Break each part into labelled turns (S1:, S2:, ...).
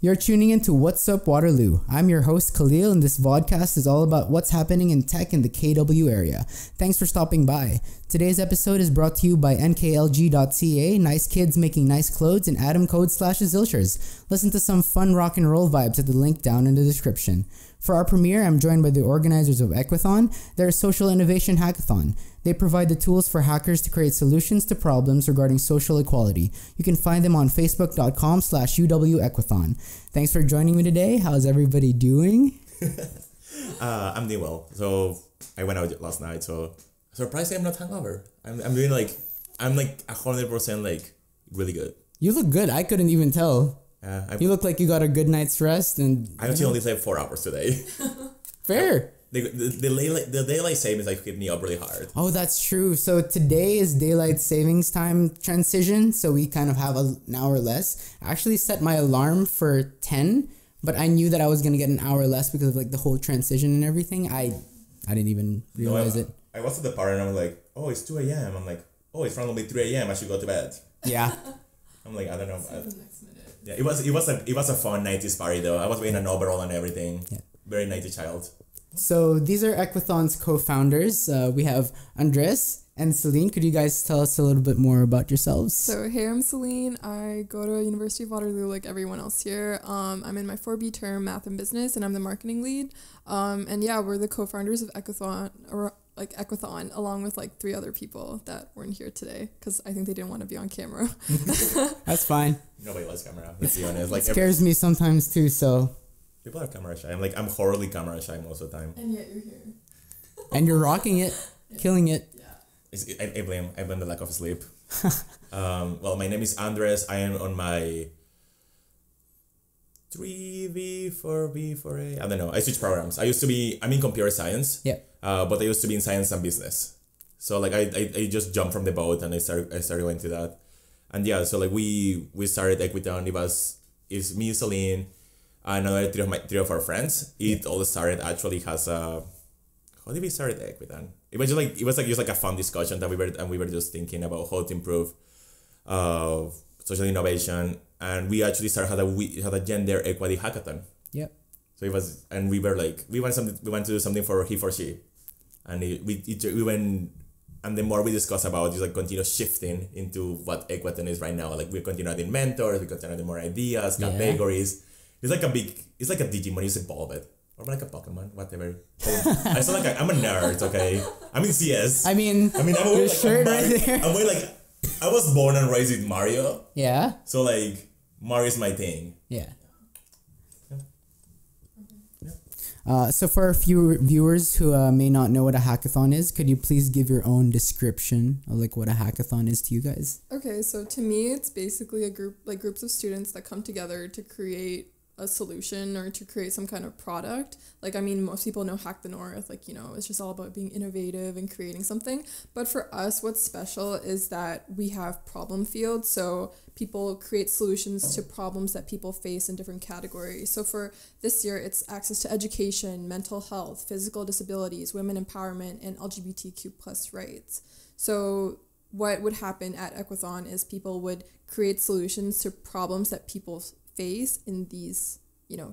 S1: You're tuning into What's Up Waterloo. I'm your host Kalil, and this vodcast is all about what's happening in tech in the KW area. Thanks for stopping by. Today's episode is brought to you by nklg.ca, nice kids making nice clothes, and Adam code /Zilchers. Listen to some fun rock and roll vibes at the link down in the description. For our premiere, I'm joined by the organizers of Equithon, their social innovation hackathon. They provide the tools for hackers to create solutions to problems regarding social equality. You can find them on facebook.com/UW-Equithon. Thanks for joining me today. How's everybody doing?
S2: I'm doing well. So I went out last night, so surprisingly I'm not hungover. I'm doing I'm 100% really good.
S1: You look good. I couldn't even tell. You look like you got a good night's rest, and
S2: I actually only slept 4 hours today.
S1: Fair.
S2: The daylight savings keep me up really hard.
S1: Oh, that's true. So today is daylight savings time transition, so we kind of have an hour less. I actually set my alarm for 10, but I knew that I was gonna get an hour less because of the whole transition and everything. I didn't even realize it.
S2: I was at the party and I'm like, oh, it's 2 a.m. I'm like, oh, it's probably 3 a.m. I should go to bed.
S1: Yeah.
S2: I'm like, I don't know. Yeah, it was a fun 90s party though. I was wearing an overall and everything. Yeah. Very 90s child.
S1: So these are Equithon's co-founders. We have Andres and Celine. Could you guys tell us a little bit more about yourselves?
S3: So hey, I'm Celine. I go to University of Waterloo like everyone else here. I'm in my 4B term, math and business, and I'm the marketing lead. And yeah, we're the co-founders of Equithon, Equithon, along with 3 other people that weren't here today because I think they didn't want to be on camera.
S1: That's fine.
S2: Nobody likes camera. Let's be honest.
S1: It scares me sometimes too. So
S2: people are camera shy. I'm horribly camera shy most of the time.
S3: And yet you're here.
S1: And you're rocking it, killing it.
S3: Yeah.
S2: I blame the lack of sleep. Well, my name is Andres. I am on my 3B, 4B, 4A. I don't know. I switch programs. I'm in computer science.
S1: Yeah.
S2: But I used to be in science and business. So I just jumped from the boat and I started going to that. And yeah, so we started Equithon. It's me, Celine, another 3 of our friends. It all started actually as a, how did we start Equithon? It was just a fun discussion that we were just thinking about how to improve social innovation, and we actually had a gender equality hackathon.
S1: Yep.
S2: So we want to do something for he for she, and we went. And the more we discuss about just continue shifting into what Equithon is right now. We continue adding mentors, we continue adding more ideas, categories. It's like a Digimon, you just evolve it. Or like a Pokemon, whatever. I sound like I'm a nerd, okay? I'm in CS.
S1: I'm
S2: your
S1: shirt right there.
S2: I'm wearing I was born and raised with Mario.
S1: Yeah.
S2: So Mario's my thing.
S1: Yeah. So for a few viewers who may not know what a hackathon is, could you please give your own description of what a hackathon is to you guys?
S3: Okay, so to me, it's basically a groups of students that come together to create a solution or to create some kind of product. Most people know Hack the North, it's just all about being innovative and creating something. But for us, what's special is that we have problem fields. So people create solutions to problems that people face in different categories. So for this year, it's access to education, mental health, physical disabilities, women empowerment, and LGBTQ plus rights. So what would happen at Equithon is people would create solutions to problems that people face in these,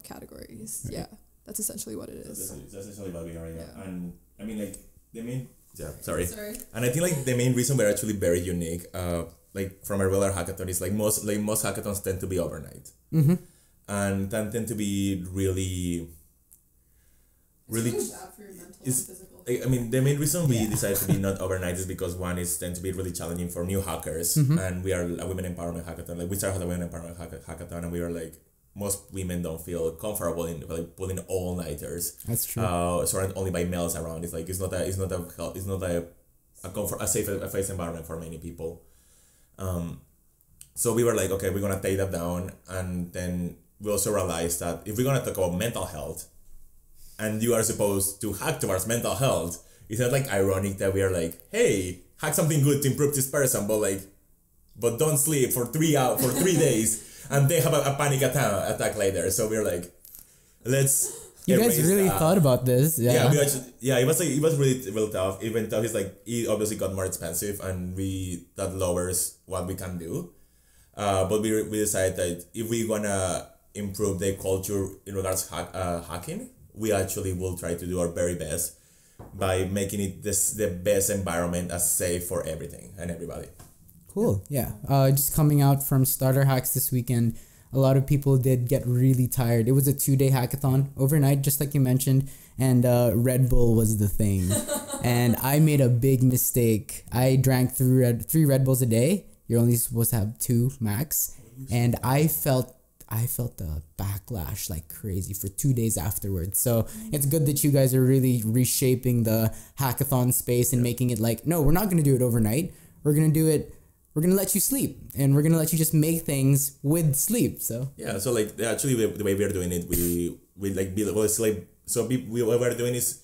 S3: categories. Right. Yeah, that's essentially what it is.
S2: That's essentially what we are. Yeah. And the main. Yeah, sorry. And I think the main reason we're actually very unique, from a regular hackathon is most hackathons tend to be overnight.
S1: Mm-hmm.
S2: And tend to be really.
S3: It's really bad for your mental and physical.
S2: The main reason we decided to be not overnight is because one is tend to be really challenging for new hackers, and we are a women empowerment hackathon. We started a women empowerment hackathon, and we were most women don't feel comfortable in pulling all nighters.
S1: That's true.
S2: Surrounded only by males around. It's it's not a safe environment for many people. So we were okay, we're gonna take that down, and then we also realized that if we're gonna talk about mental health, and you are supposed to hack towards mental health, is that ironic that we are hey, hack something good to improve this person, but don't sleep for 3 days, and they have a panic attack later. So we're let's.
S1: You guys really thought about this, yeah?
S2: Yeah, it was really tough. Even though it obviously got more expensive, and that lowers what we can do. But we decided that if we wanna improve the culture in regards to hacking, we actually will try to do our very best by making it the best environment as safe for everything and everybody.
S1: Cool. Yeah. Just coming out from Starter Hacks this weekend, a lot of people did get really tired. It was a 2-day hackathon overnight, just like you mentioned, and Red Bull was the thing. And I made a big mistake. I drank 3 Red Bulls a day. You're only supposed to have 2 max. And I felt the backlash like crazy for 2 days afterwards. So it's good that you guys are really reshaping the hackathon space and making it like, no, we're not going to do it overnight. We're going to let you sleep, and we're going to let you just make things with sleep. So
S2: yeah, so like actually the way we are doing it, we like build, well, it's like, so what we're doing is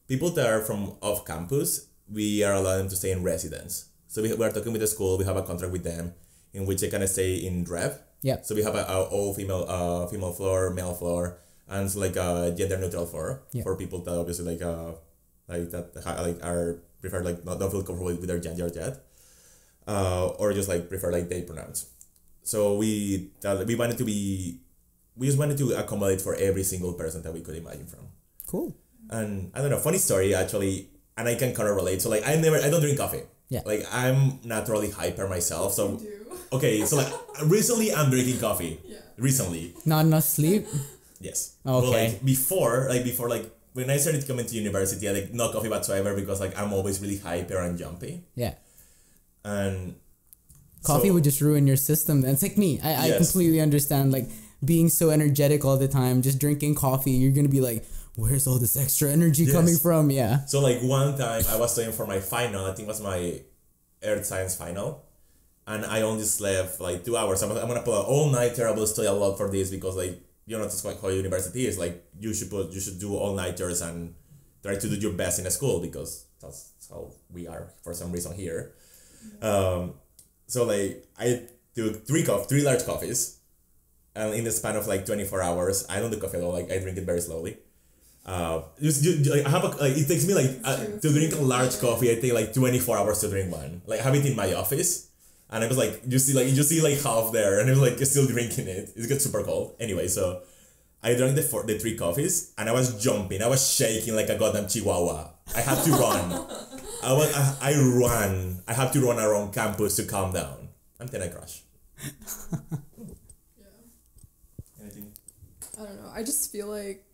S2: people that are from off campus, we are allowing them to stay in residence. So we are talking with the school, we have a contract with them in which they can stay in Rev.
S1: Yeah.
S2: So we have a all female floor, male floor, and it's like a gender neutral floor for people that obviously like are prefer like don't feel comfortable with their gender yet, or just like prefer like they pronouns. So we just wanted to accommodate for every single person that we could imagine from.
S1: Cool.
S2: And I don't know, funny story actually, and I can kind of relate. So like I don't drink coffee.
S1: Yeah.
S2: Like I'm naturally hyper myself. So okay, so like recently I'm drinking coffee. Yeah. Recently.
S1: Not enough sleep?
S2: Yes.
S1: Okay.
S2: But like before when I started coming to university, I like no coffee whatsoever because like I'm always really hyper and jumpy.
S1: Yeah.
S2: And
S1: coffee would just ruin your system. It's like me. I completely understand like being so energetic all the time, just drinking coffee, you're gonna be like, where's all this extra energy coming from? Yeah.
S2: So like one time I was studying for my final, I think it was my earth science final, and I only slept like 2 hours. I'm gonna pull an all-nighter. I will study a lot for this because like, you know, that's how university is. Like you should do all-nighters and try to do your best in a school because that's how we are for some reason here. So like I do 3 large coffees, and in the span of like 24 hours, I don't do coffee at all. Like I drink it very slowly. Like I have it takes me like to drink a large coffee. I take like 24 hours to drink one. Like I have it in my office, and I was like, you see like half there, and I was like still drinking it. It gets super cold. Anyway, so I drank the 3 coffees, and I was jumping. I was shaking like a goddamn chihuahua. I had to run. I ran. I had to run around campus to calm down, and then I crashed. Anything?
S3: I don't know. I just feel like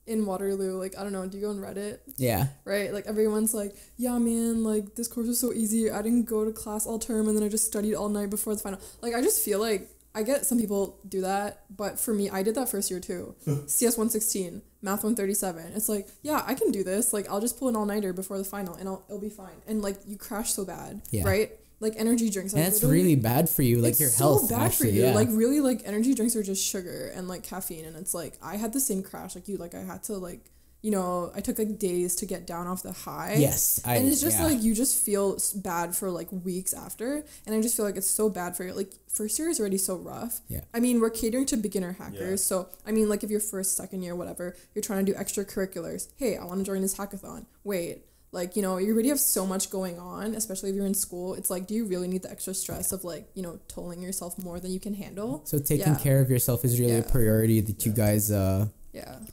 S3: in Waterloo, like, I don't know, do you go on Reddit?
S1: Yeah.
S3: Right? Like, everyone's like, yeah, man, like, this course was so easy. I didn't go to class all term, and then I just studied all night before the final. Like, I just feel like, I get some people do that, but for me, I did that first year too. CS 116, Math 137. It's like, yeah, I can do this. Like, I'll just pull an all-nighter before the final, and it'll be fine. And, like, you crash so bad, right? Like, energy drinks.
S1: And it's really bad for you, like, your health.
S3: It's so bad
S1: actually,
S3: for you.
S1: yeah.
S3: Like, really, like, energy drinks are just sugar and, like, caffeine. And it's like, I had the same crash like you. Like, I had to, like, you know, I took, like, days to get down off the high.
S1: Yes.
S3: And it's just, like, you just feel bad for, like, weeks after. And I just feel like it's so bad for you. Like, first year is already so rough.
S1: Yeah.
S3: I mean, we're catering to beginner hackers. Yeah. So, I mean, like, if you're first, second year, whatever, you're trying to do extracurriculars. Hey, I want to join this hackathon. Wait. Like, you know, you already have so much going on, especially if you're in school. It's like, do you really need the extra stress of, like, you know, tolling yourself more than you can handle?
S1: So taking care of yourself is really a priority that you guys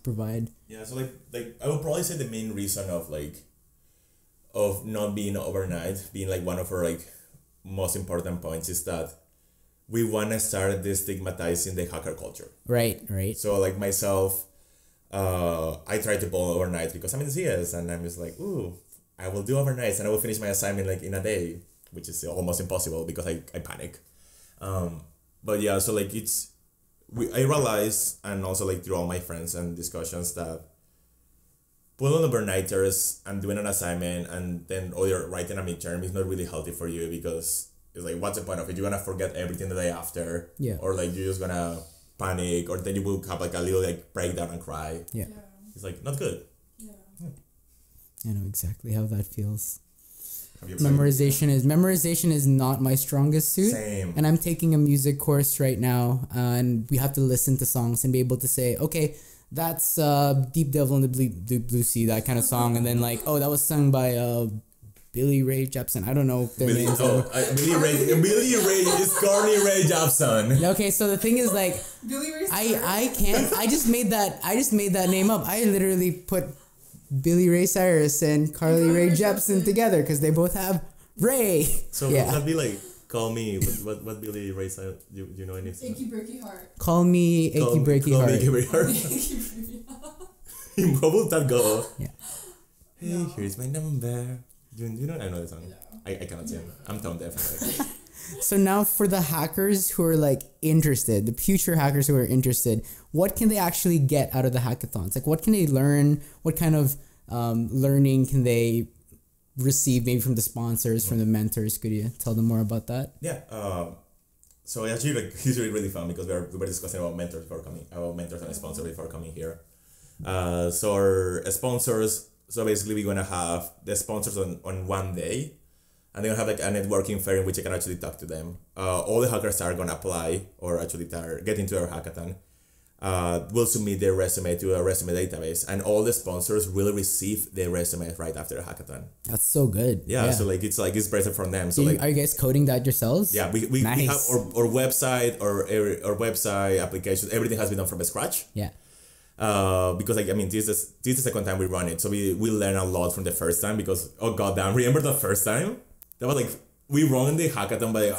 S1: provide.
S2: Yeah, so like I would probably say the main reason of not being overnight being like one of our like most important points is that we want to start destigmatizing the hacker culture. Right. So like myself, I try to pull overnight because I'm in CS and I'm just like, ooh, I will do overnights and I will finish my assignment like in a day, which is almost impossible because I panic. But yeah, so like I realized, and also like through all my friends and discussions, that pulling overnighters and doing an assignment and then you're writing a midterm is not really healthy for you because it's like, what's the point of it? You're gonna forget everything the day after, or like you're just gonna panic, or then you will have like a little like breakdown and cry. Yeah. It's like not good. Yeah.
S1: I know exactly how that feels. Memorization is not my strongest suit.
S2: Same.
S1: And I'm taking a music course right now, and we have to listen to songs and be able to say, okay, that's Deep Devil in the Blue Sea, that kind of song, and then like, oh, that was sung by Billy Ray Jepsen. I don't know their names.
S2: Billy Ray is Carly Ray Jepsen.
S1: Okay, so the thing is like,
S3: Billy Ray
S1: I can't. I just made that name up. I literally put Billy Ray Cyrus and Carly Ray Jepsen together because they both have Ray.
S2: So would that be like, call me, what Billy Ray Cyrus, do you know anything?
S3: Achy Breaky Heart.
S1: Call me Achy Breaky Heart.
S2: Achy Breaky Heart. How would that go?
S1: Yeah.
S2: Hey, here's my number. Do you know? I know the song.
S3: No.
S2: I cannot sing. I'm tone deaf.
S1: So now for the hackers who are like interested, the future hackers who are interested, what can they actually get out of the hackathons? Like what can they learn? What kind of learning can they receive maybe from the sponsors, from the mentors? Could you tell them more about that?
S2: Yeah. So actually, like, it's really fun because we were discussing about mentors and sponsors before coming here. So our sponsors. So basically, we're gonna have the sponsors on one day, and they're gonna have like a networking fair in which I can actually talk to them. All the hackers are gonna apply or actually get into our hackathon. Will submit their resume to a resume database, and all the sponsors will receive their resume right after the hackathon.
S1: That's so good.
S2: Yeah. So it's present from them. So
S1: are you guys coding that yourselves?
S2: Yeah, we
S1: Nice.
S2: we have our website or our website applications. Everything has been done from scratch.
S1: Yeah.
S2: Because like I mean this is the second time we run it, so we learn a lot from the first time because oh goddamn, remember the first time? That was like we run the hackathon by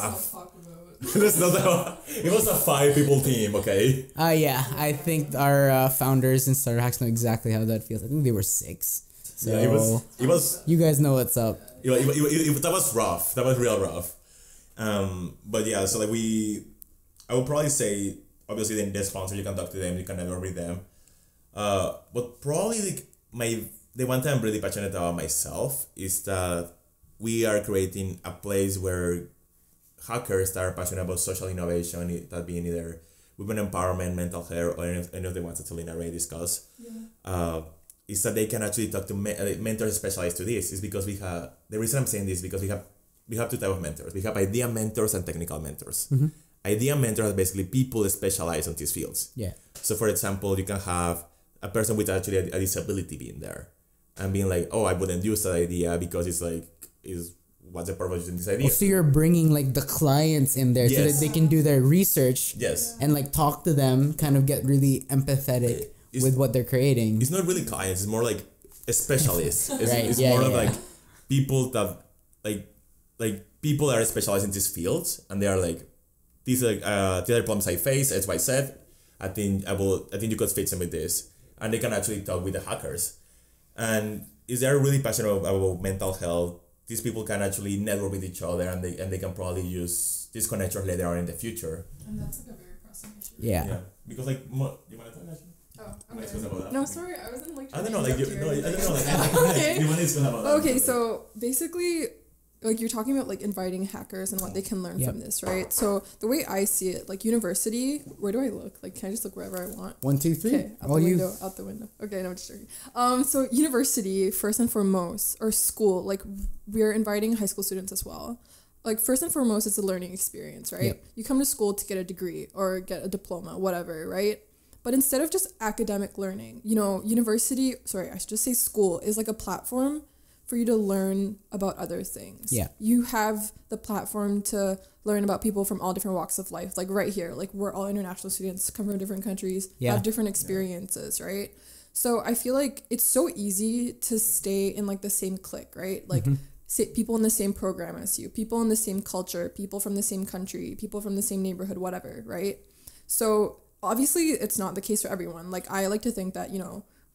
S2: that's not it was a 5 people team, okay?
S1: Yeah, I think our founders and starter hacks know exactly how that feels. I think they were 6. So
S2: yeah, it was
S1: you guys know what's up.
S2: That was rough. That was real rough. But yeah, so like I would probably say obviously then the sponsor, you can talk to them, you can never read them. But probably like the one thing I'm really passionate about myself is that we are creating a place where hackers that are passionate about social innovation, that being either women empowerment, mental health, or any of the ones that Selena already discussed, is that they can actually talk to mentors specialized to this. Is because the reason I'm saying this is because we have 2 types of mentors. We have idea mentors and technical mentors. Mm-hmm. Idea mentors are basically people that specialize on these fields.
S1: Yeah.
S2: So for example, you can have a person with actually a disability being there and being like, oh, I wouldn't use that idea because what's the purpose of using this idea?
S1: Oh, so you're bringing like the clients in there so that they can do their research.
S2: Yes.
S1: And like talk to them, kind of get really empathetic with what they're creating.
S2: It's not really clients. It's more like a specialist. It's
S1: Right.
S2: more of like people that like people that are specialized in these fields, and they are like, these are the problems I face, X, Y, Z. I think you could fit some with this, and they can actually talk with the hackers. And is they're really passionate about mental health, these people can actually network with each other, and they can probably use these connectors later on in the future.
S3: And that's like a very pressing issue.
S1: Yeah.
S2: Because like, you want to talk actually?
S3: Oh, okay. No, sorry, I wasn't like.
S2: I don't know, like I don't know, like
S3: Okay.
S2: you want to discuss about that?
S3: Okay, so basically, like you're talking about like inviting hackers and what they can learn from this, right? So the way I see it, like university, where do I look? Like, can I just look wherever I want?
S1: 1, 2, 3.
S3: Okay, out the window. Okay, no, I'm just joking. So university, first and foremost, or school, like we're inviting high school students as well. Like first and foremost, it's a learning experience, right?
S1: Yep.
S3: You come to school to get a degree or get a diploma, whatever, right? But instead of just academic learning, I should just say school is like a platform for you to learn about other things.
S1: Yeah.
S3: You have the platform to learn about people from all different walks of life. Like right here, like we're all international students, come from different countries, have different experiences, right? So I feel like it's so easy to stay in like the same clique, right? Like people in the same program as you, people in the same culture, people from the same country, people from the same neighborhood, whatever, right? So obviously it's not the case for everyone. Like I like to think that,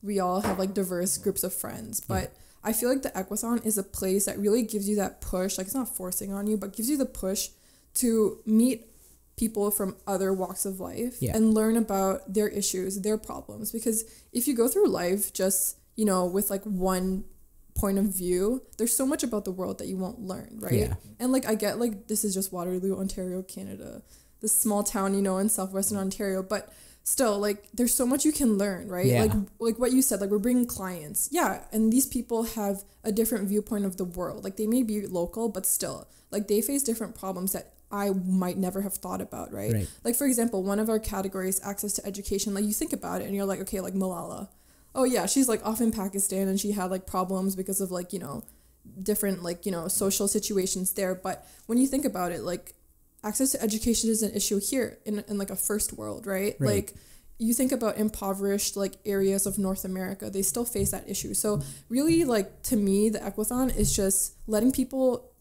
S3: we all have like diverse groups of friends, but I feel like the Equithon is a place that really gives you that push, like it's not forcing on you, but gives you the push to meet people from other walks of life and learn about their issues, their problems. Because if you go through life just, with like one point of view, there's so much about the world that you won't learn, right? Yeah. And like I get like this is just Waterloo, Ontario, Canada, this small town, in southwestern Ontario, but still, like, there's so much you can learn, right?
S1: Yeah.
S3: Like what you said, like, we're bringing clients. Yeah, and these people have a different viewpoint of the world. Like, they may be local, but still, like, they face different problems that I might never have thought about, right? Like, for example, one of our categories, access to education, like, you think about it, and you're like, okay, like, Malala. Oh, yeah, she's, like, off in Pakistan, and she had, like, problems because of, like, different like, you know, social situations there. But when you think about it, like access to education is an issue here in like a first world, right? Like you think about impoverished like areas of North America, they still face that issue. So really, like, to me, the Equithon is just letting people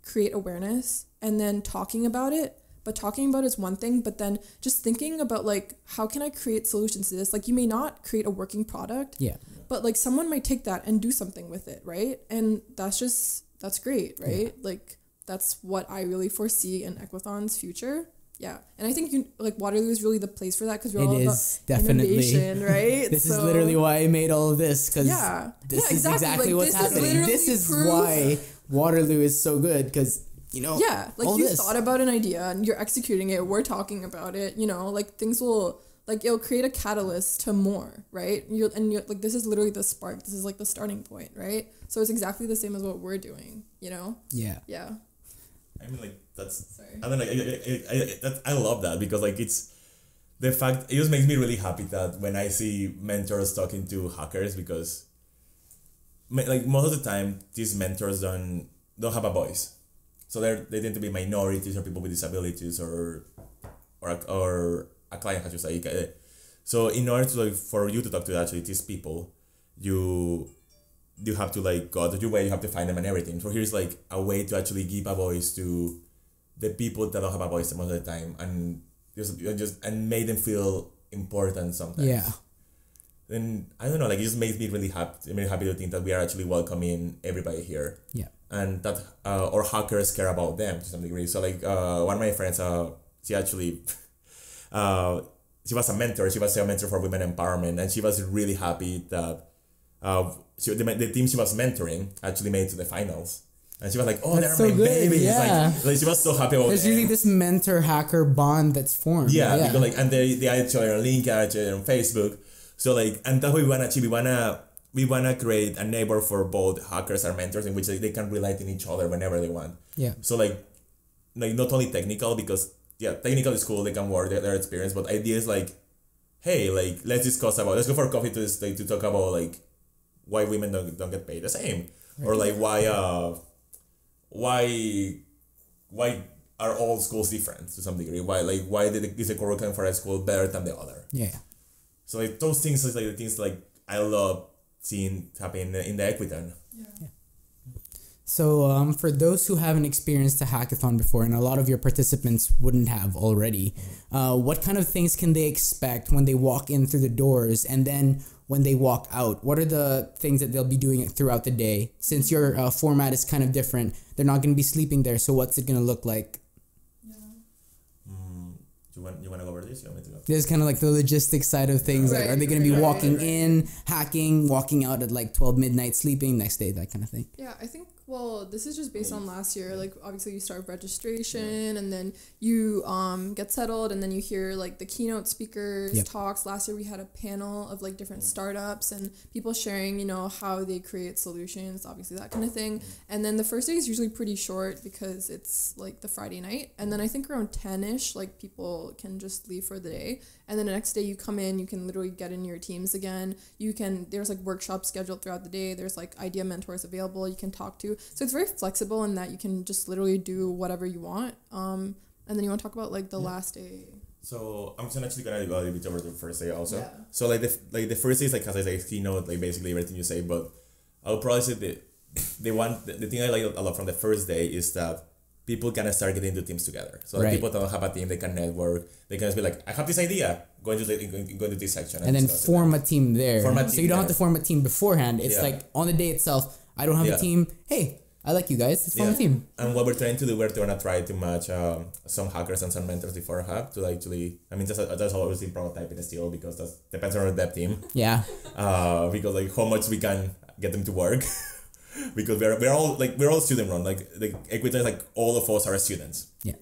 S3: create awareness and then talking about it. But talking about is one thing, but then just thinking about like, how can I create solutions to this? Like, you may not create a working product, but like someone might take that and do something with it, right? And that's great, right? Like, that's what I really foresee in Equithon's future. Yeah, and I think like Waterloo is really the place for that, because we're all about innovation, right?
S1: This is literally why I made all of this, because this is exactly like, what's happening. This is why Waterloo is so good, because, you know,
S3: like you thought about an idea and you're executing it. We're talking about it. You know, like things will like it'll create a catalyst to more, right? You're like, this is literally the spark. This is like the starting point, right? So it's exactly the same as what we're doing. You know? Yeah.
S2: I mean, like, that's, I don't know, I love that, because like it's the fact, it just makes me really happy that when I see mentors talking to hackers, because like most of the time these mentors don't have a voice, so they tend to be minorities or people with disabilities or a client, has to say. So in order to, like, for you to talk to actually these people, you have to like go out of your way, you have to find them and everything. So here's like a way to actually give a voice to the people that don't have a voice most of the time, and just make them feel important sometimes.
S1: Yeah.
S2: And I don't know, like, it just makes me really happy. I'm really happy to think that we are actually welcoming everybody here.
S1: Yeah.
S2: And that our hackers care about them to some degree. So like one of my friends, she actually she was a mentor. She was a mentor for women empowerment, and she was really happy that the team she was mentoring actually made it to the finals. And she was like, "Oh, they're so my babies!" Yeah. Like she was so happy about it.
S1: There's really this mentor-hacker bond that's formed.
S2: Yeah, because like, and they add each other on LinkedIn, add each other on Facebook. So like, and that's what we wanna achieve. We wanna create a neighbor for both hackers and mentors, in which like, they can relate in each other whenever they want.
S1: Yeah.
S2: So like not only technical, because technical is cool, they can work their experience, but idea is like, hey, like let's go for coffee to talk about like why women don't get paid the same, or like why are all schools different to some degree? Why is the curriculum for a school better than the other?
S1: Yeah.
S2: So like those things is like the things like I love seeing happen in the Equithon.
S1: Yeah. So for those who haven't experienced a hackathon before, and a lot of your participants wouldn't have already, what kind of things can they expect when they walk in through the doors, and then when they walk out? What are the things that they'll be doing throughout the day? Since your format is kind of different, they're not going to be sleeping there, so what's it going to look like?
S2: You want to go over this? You want me to go?
S1: There's kind of like the logistics side of things. Like, are they going to be walking in, hacking, walking out at like 12 midnight, sleeping next day, that kind of thing?
S3: Yeah, I think, well, this is just based on last year. Like, obviously you start registration, and then you get settled, and then you hear like the keynote speakers talks. Last year we had a panel of like different startups and people sharing, you know, how they create solutions, obviously that kind of thing. And then the first day is usually pretty short because it's like the Friday night, and then I think around 10ish like people can just leave for the day, and then the next day you come in, you can literally get in your teams again. There's like workshops scheduled throughout the day, there's like idea mentors available you can talk to, so it's very flexible in that you can just literally do whatever you want. And then you want to talk about like the last day.
S2: So I'm actually gonna go a little bit over the first day also. So like the first day is like, as I say, keynote, like basically everything you say, but I'll probably say the thing I like a lot from the first day is that people can start getting into teams together. So like people that don't have a team, they can network. They can just be like, I have this idea, go into this section.
S1: And then form a team there. So you don't have to form a team beforehand. It's like on the day itself, I don't have a team. Hey, I like you guys. Let's form a team.
S2: And what we're trying to do, we're going to try to match some hackers and some mentors before Hub to actually, I mean, that's always in prototyping still, because that depends on our dev team.
S1: Yeah.
S2: Because like how much we can get them to work. Because we're all student run. Like Equithon, like all of us are students.
S1: Yeah.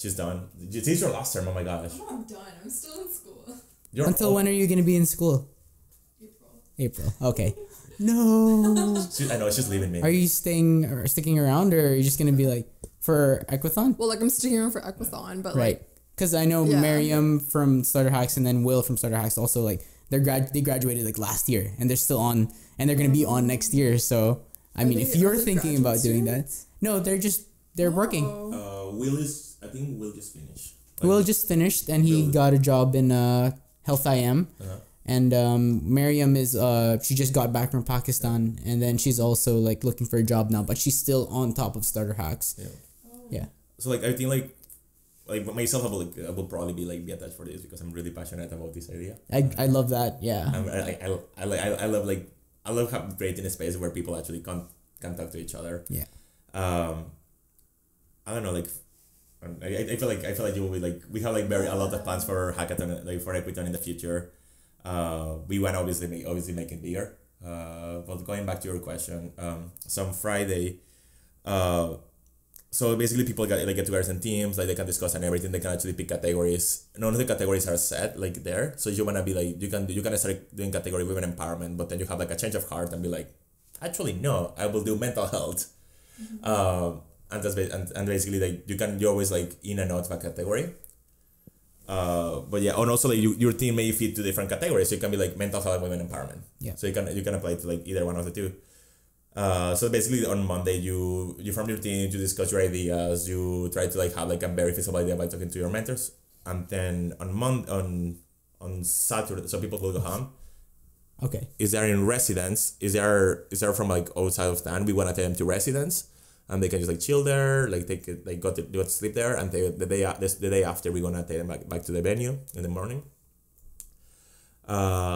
S2: She's done. This is your last term. Oh my gosh.
S3: Oh, I'm done. I'm still in school.
S1: Until when are you gonna be in school? April. Okay. No.
S2: I know, she's leaving me.
S1: Are you sticking around, or are you just gonna be like for Equithon?
S3: Well, like I'm sticking around for Equithon, but
S1: right. Because I know Miriam from Starter Hacks and then Will from Starter Hacks also, like they graduated like last year, and they're still on, and they're gonna be on next year. So I mean, if you're thinking about doing that,
S3: students?
S1: no, they're working.
S2: I think Will just finished.
S1: Will just finished, and he got a job in Health IM.
S2: Uh-huh.
S1: And Miriam is she just got back from Pakistan, and then she's also like looking for a job now, but she's still on top of Starter Hacks.
S2: Yeah.
S1: Yeah.
S2: So like I think like myself, I will probably be attached for this because I'm really passionate about this idea.
S1: I love that. Yeah.
S2: I love creating a space where people actually can talk to each other.
S1: Yeah.
S2: I don't know, like I feel like you will be like, we have like a lot of plans for Hackathon, like for Equithon in the future. We want to obviously make it bigger. But going back to your question, so on Friday, so basically people get together in teams, like they can discuss and everything. They can actually pick categories. None of the categories are set like there. So you wanna be like, you can start doing category women empowerment, but then you have like a change of heart and be like, actually no, I will do mental health. And that's and basically like you always like in and out of a category. But yeah, and also like your team may fit to different categories. So you can be like mental health and women empowerment.
S1: Yeah.
S2: So you can apply to like either one of the two. So basically on Monday you form your team, you discuss your ideas, you try to like have like a very feasible idea by talking to your mentors, and then on Saturday, so people will go home.
S1: Okay.
S2: Is there in residence? Is there from like outside of town? We want to take them to residence, and they can just like chill there, like take it, like go to sleep there, and the day after we're gonna take them back to the venue in the morning.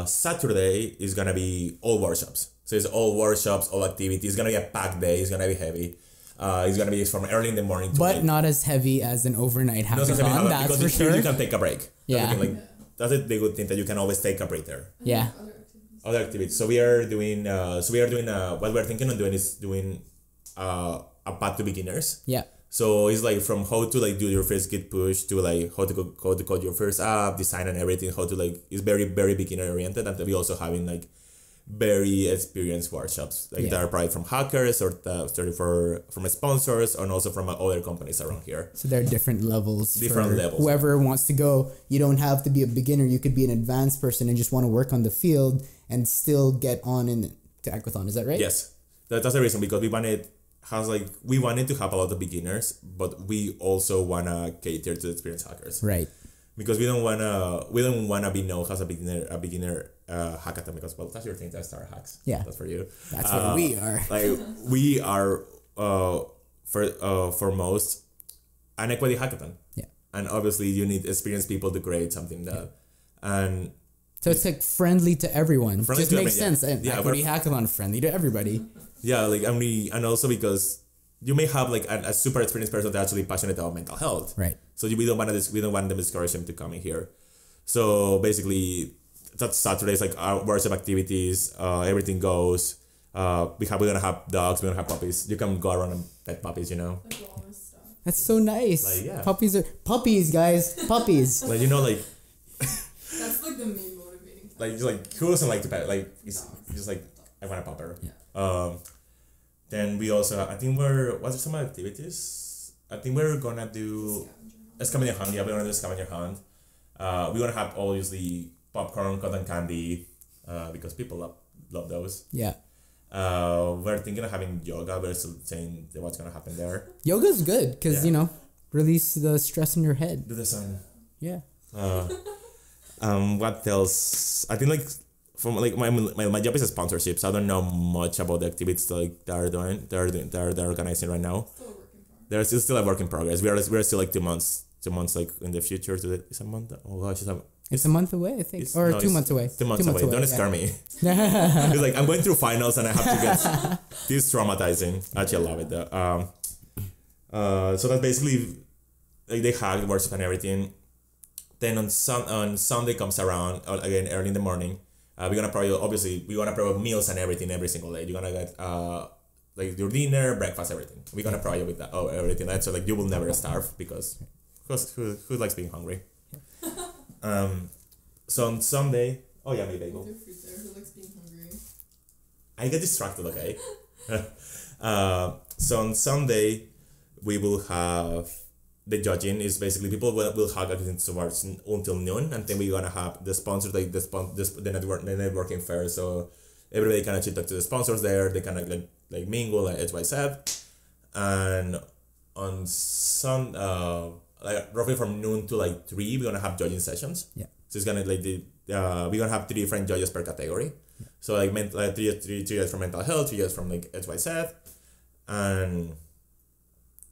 S2: Saturday is gonna be all workshops. So it's all workshops, all activities. It's gonna be a packed day. It's gonna be heavy. It's gonna be from early in the morning to
S1: but
S2: late.
S1: not as heavy as an overnight hackathon. That's for sure.
S2: You can take a break.
S1: Yeah.
S2: That's the good thing, that you can always take a break there.
S1: Yeah.
S2: Other activities. So we are doing. What we're thinking of doing is doing a path to beginners.
S1: Yeah.
S2: So it's like from how to like do your first Git push to like how to code your first app, design and everything. How to like, it's very very beginner oriented, and we also having like very experienced workshops like that are probably from hackers or from sponsors, and also from other companies around here.
S1: So there are different levels.
S2: Different levels.
S1: Whoever wants to go, you don't have to be a beginner. You could be an advanced person and just want to work on the field and still get on into Equithon. Is that right?
S2: Yes, that's the reason, because we wanted to have a lot of beginners, but we also wanna cater to experienced hackers.
S1: Right.
S2: Because we don't wanna be known as a beginner hackathon, because well, that's your thing, that's Starter Hacks.
S1: Yeah,
S2: that's for you.
S1: That's what we are.
S2: Like we are for most an equity hackathon.
S1: Yeah.
S2: And obviously you need experienced people to create something that and
S1: so it's like friendly to everyone. Just makes sense.
S2: Yeah,
S1: equity hackathon friendly to everybody.
S2: Yeah, like and also because you may have like a super experienced person that's actually passionate about mental health.
S1: Right.
S2: So we don't want them to discourage them to come in here. So basically, that's Saturdays, like our workshop activities. Everything goes. We're gonna have dogs. We're gonna have puppies. You can go around and pet puppies. You know.
S3: Like all this stuff.
S1: That's so nice.
S2: Like, yeah.
S1: Puppies, guys. Puppies.
S2: Like, you know, like.
S3: That's like the main motivating factor.
S2: Like, just like, who doesn't like to pet? Like, it's just like, I want a pupper.
S1: Yeah.
S2: Then we also, I think what are some activities? I think we're gonna do a scavenger hunt. Yeah, we're gonna do a scavenger hunt. We're gonna have obviously popcorn, cotton candy, because people love those.
S1: Yeah.
S2: We're thinking of having yoga. We're still saying what's gonna happen there.
S1: Yoga's good because release the stress in your head.
S2: Do the sun.
S1: Yeah.
S2: What else? I think like from like my job is a sponsorship, so I don't know much about the activities like they're organizing right now. There's still a work in progress. We're still like 2 months like in the future. It's a month. Oh gosh,
S1: it's a month away, I think, or 2 months away.
S2: 2 months away. Don't scare me. It's like I'm going through finals and I have to get this traumatizing. Actually, I love it though. So that's basically like they hack the workshop and everything. Then on Sunday comes around again early in the morning. We're gonna provide meals and everything every single day. You're gonna get like your dinner, breakfast, everything. We're gonna provide you with that, everything. So like you will never starve because who likes being hungry? So on Sunday, me bagel.
S3: Who likes being hungry?
S2: I get distracted, okay. So on Sunday, we will have the judging. Is basically people will hug everything towards until noon, and then we're gonna have the sponsors, like the networking fair. So everybody can actually talk to the sponsors there. They can like like mingle and XYZ, and on some like roughly from noon to like 3, we're gonna have judging sessions.
S1: Yeah.
S2: So it's gonna like we're gonna have 3 different judges per category. Yeah. So like three judges from mental health, 3 judges from like XYZ, and